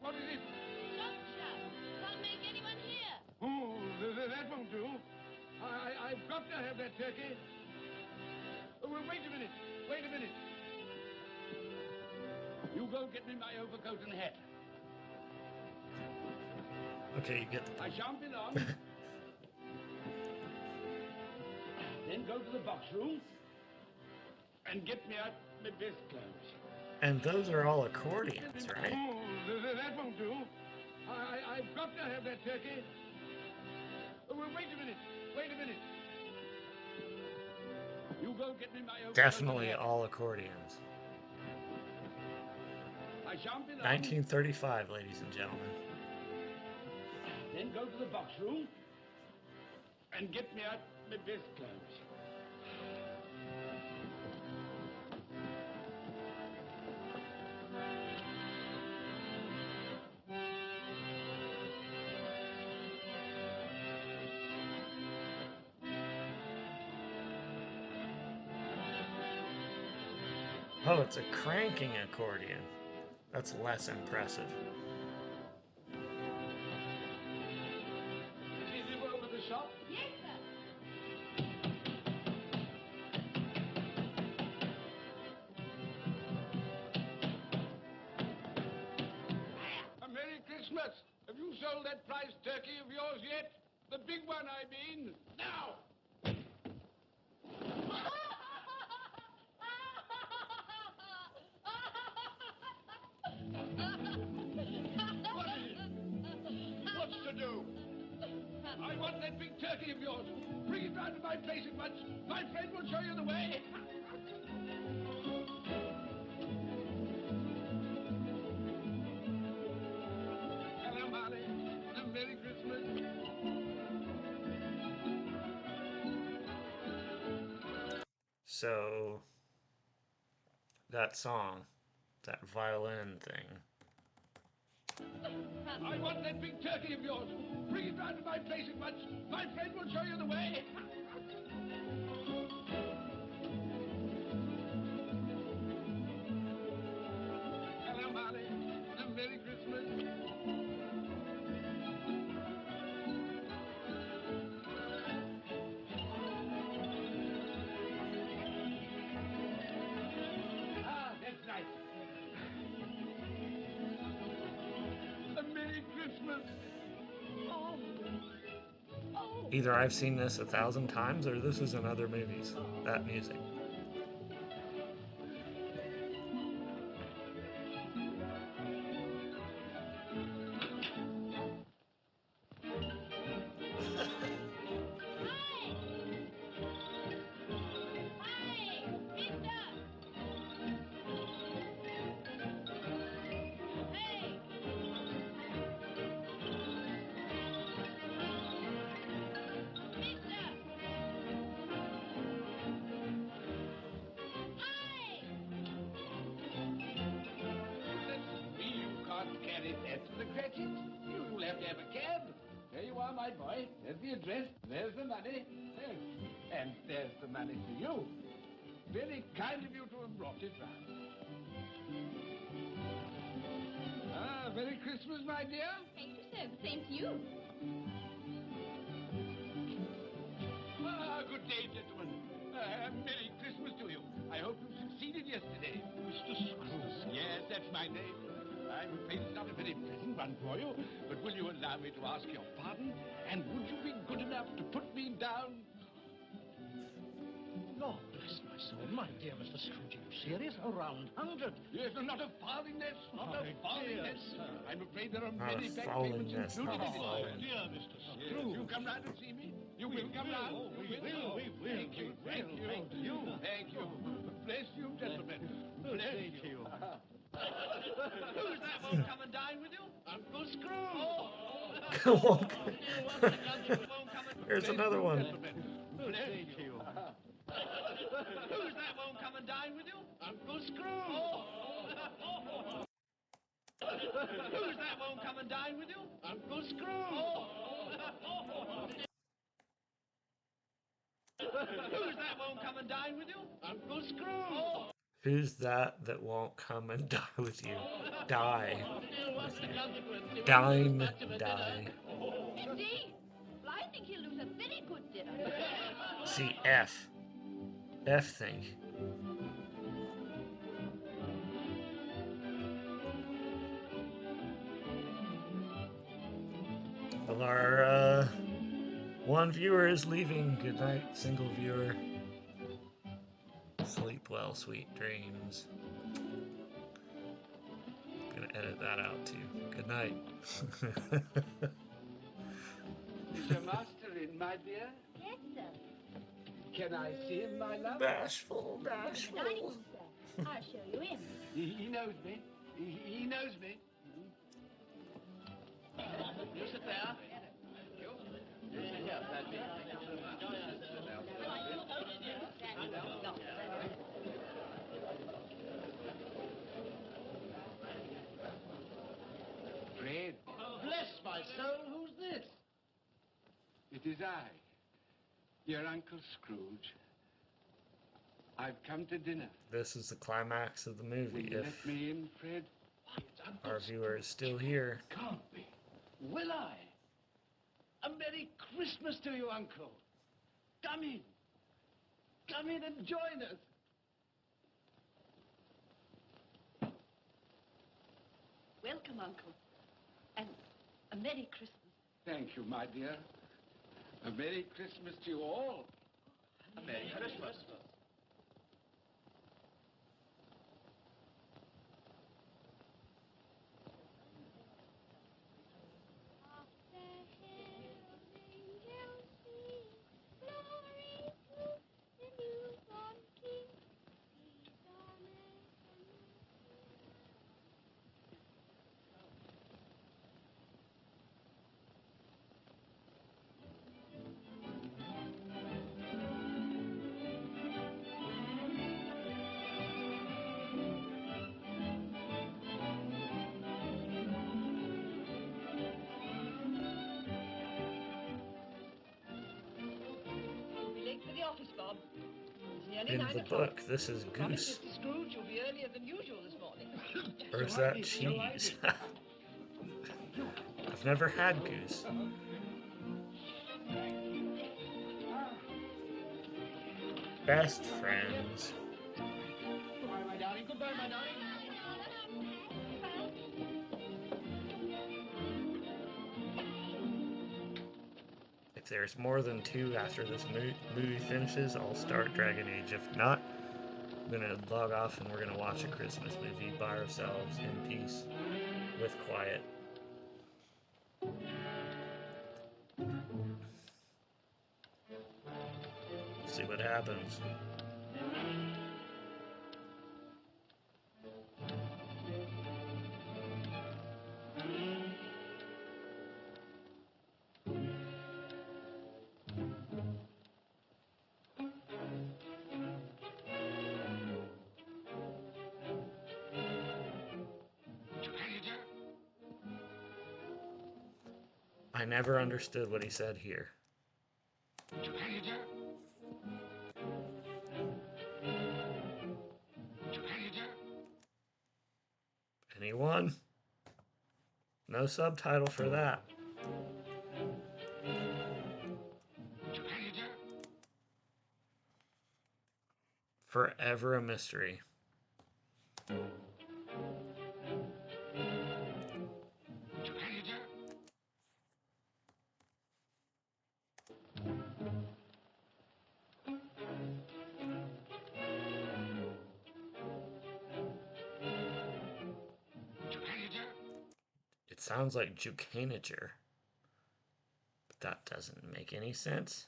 Speaker 4: What is it?
Speaker 11: Shop shop. Can't make anyone hear.
Speaker 4: Oh, that won't do. I've got to have that turkey. Oh, well, wait a minute. You go get me my overcoat and hat.
Speaker 1: Okay, you get the
Speaker 4: I shan't be long. Then go to the box room and get me out my best clothes.
Speaker 1: And those are all accordions, right?
Speaker 4: Oh, that won't do. I've got to have that turkey. Oh, well, wait a minute. You go get me my overcoat.
Speaker 1: Definitely all accordions.
Speaker 4: I shan't be long.
Speaker 1: 1935, ladies and gentlemen.
Speaker 4: Then go to the box room and get me out my best clothes.
Speaker 1: Oh, it's a cranking accordion. That's less impressive.
Speaker 4: Is it over the shop?
Speaker 11: Yes, sir.
Speaker 4: A Merry Christmas. Have you sold that prize turkey of yours yet? The big one, I mean. Now! What's to do? I want that big turkey of yours. Bring it round to my place at once. My friend will show you the way. Hello, Molly. A Merry Christmas.
Speaker 1: So, that song, that violin thing.
Speaker 4: I want that big turkey of yours. Bring it round to my place at once. My friend will show you the way. Hello, Molly. A Merry Christmas.
Speaker 1: Either I've seen this 1,000 times or this is in other movies. That music.
Speaker 9: You can't carry that to the Cratchit. You'll have to have a cab. There you are, my boy. There's the address. There's the money. Yes. And there's the money to you. Very kind of you to have brought it round. Ah, Merry Christmas, my dear.
Speaker 11: Thank you, sir. The same to you.
Speaker 9: Ah, good day, gentlemen. Merry Christmas to you. I hope you succeeded yesterday. Mr. Scrooge. Yes, that's my name. I'm afraid it's not a very pleasant one for you, but will you allow me to ask your pardon? And would you be good enough to put me down?
Speaker 13: Lord bless my soul, my dear Mr. Scrooge, are you serious? A round 100?
Speaker 9: Yes, no, not a farthing less. Not a farthing less. I'm afraid there are
Speaker 1: Not
Speaker 9: many
Speaker 1: a
Speaker 9: back
Speaker 1: falling
Speaker 9: payments
Speaker 1: nest,
Speaker 9: included
Speaker 1: not a
Speaker 9: in it.
Speaker 1: falling.
Speaker 13: Dear Mr.
Speaker 9: Yes,
Speaker 13: Scrooge.
Speaker 9: you come round and see me. You will come round.
Speaker 13: We will.
Speaker 9: Thank you, thank you, thank you. Bless you, gentlemen. Bless you.
Speaker 5: Who's that won't come and dine with you? Uncle Scrooge.
Speaker 1: Come on. Here's another one.
Speaker 5: Bless you. Who's that won't come and dine with you? Uncle Scrooge. Who's that won't come and dine with you? Uncle Scrooge. Who's that won't come and dine with you? Uncle Scrooge.
Speaker 1: Who's that won't come and die with you? Die. Dine, die.
Speaker 11: Indeed. Well, I think he'll lose a very good dinner.
Speaker 1: See, F. F thing. Well, our one viewer is leaving. Good night, single viewer. Sleep well, sweet dreams. Gonna edit that out too. Good night.
Speaker 9: Is your master in, my dear?
Speaker 11: Yes, sir.
Speaker 9: Can I see him, my love?
Speaker 1: Bashful,
Speaker 11: Dining room, sir. I'll show you in.
Speaker 9: He knows me. He knows me.
Speaker 5: You sit there. You sit here, Patsy.
Speaker 9: Fred,
Speaker 5: Bless my soul, who's this?
Speaker 9: it is I, your Uncle Scrooge. I've come to dinner.
Speaker 1: This is the climax of the
Speaker 9: Will
Speaker 1: movie.
Speaker 9: you
Speaker 1: If
Speaker 9: let me in, Fred?
Speaker 5: Why, it's Uncle
Speaker 1: our viewer is still here.
Speaker 5: Can't be. Will I? A Merry Christmas to you, Uncle. Come in. Come in and join us.
Speaker 11: Welcome, Uncle. And a Merry Christmas.
Speaker 9: Thank you, my dear. A Merry Christmas to you all.
Speaker 5: A Merry Christmas.
Speaker 12: You'll be late for the office, Bob. It's nearly
Speaker 1: In
Speaker 12: 9
Speaker 1: the
Speaker 12: o'clock.
Speaker 1: book, this is
Speaker 12: Promise,
Speaker 1: Goose.
Speaker 12: Mr. Scrooge, you'll be earlier than usual this morning.
Speaker 1: Or is that cheese? I've never had goose. Best friends.
Speaker 5: Goodbye, my darling. Goodbye, my darling.
Speaker 1: If there's more than 2 after this movie finishes, I'll start Dragon Age. If not, I'm gonna log off and we're gonna watch a Christmas movie by ourselves in peace with quiet. See what happens. I never understood what he said here. Anyone? No subtitle for that. Forever a mystery. It sounds like Jukanager, but that doesn't make any sense.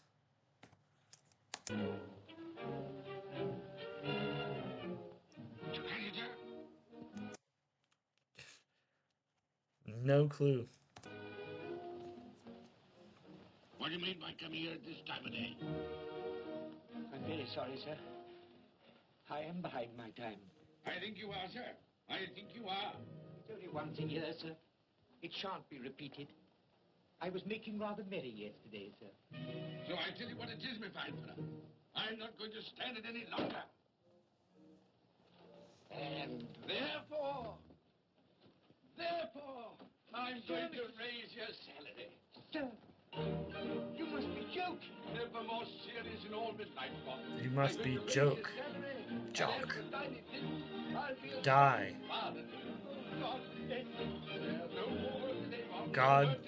Speaker 1: No clue.
Speaker 4: What do you mean by coming here at this time of day?
Speaker 2: I'm very sorry, sir. I am behind my time.
Speaker 4: I think you are, sir. I think you are.
Speaker 2: It's only once a year, sir. It shan't be repeated. I was making rather merry yesterday, sir.
Speaker 4: So I tell you what it is, my fine fellow. I'm not going to stand it any longer.
Speaker 3: And therefore, I'm going to raise your salary.
Speaker 2: Sir, you must be joking.
Speaker 3: Never more serious in all my life, Bob.
Speaker 1: You must be joke. Jock.
Speaker 3: Die.
Speaker 1: Die. God.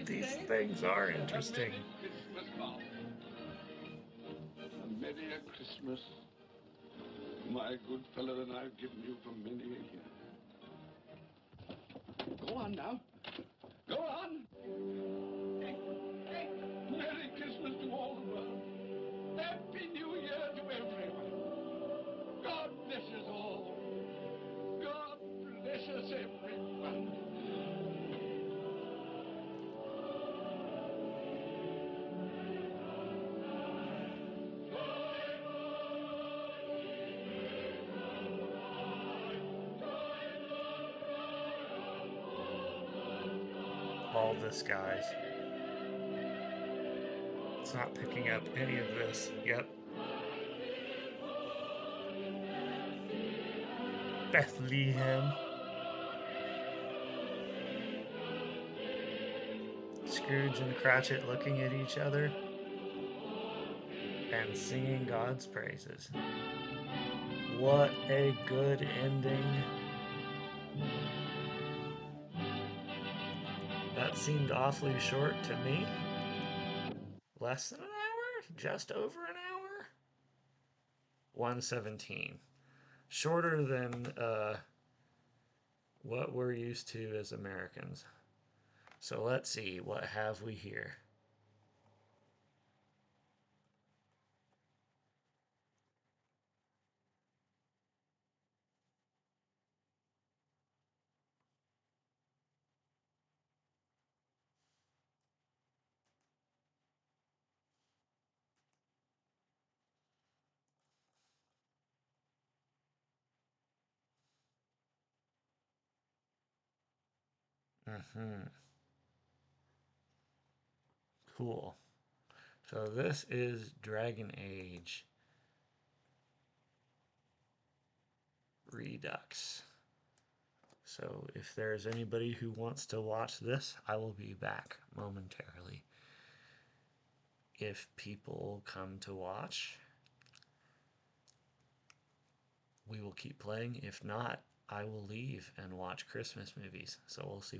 Speaker 1: These things are interesting.
Speaker 9: A merrier Christmas, my good fellow, than I've given you for many a year. Go on now. Go on. Merry Christmas to all the world. Happy New Year to everyone. God bless us all. God bless us everyone.
Speaker 1: All this, guys. It's not picking up any of this. Yep. Bethlehem. Scrooge and Cratchit looking at each other and singing God's praises. What a good ending. That seemed awfully short to me. Less than an hour? Just over an hour? 1:17. Shorter than what we're used to as Americans. So let's see, what have we here? Cool. So this is Dragon Age Redux. So if there's anybody who wants to watch this, I will be back momentarily. If people come to watch, we will keep playing. If not, I will leave and watch Christmas movies. So we'll see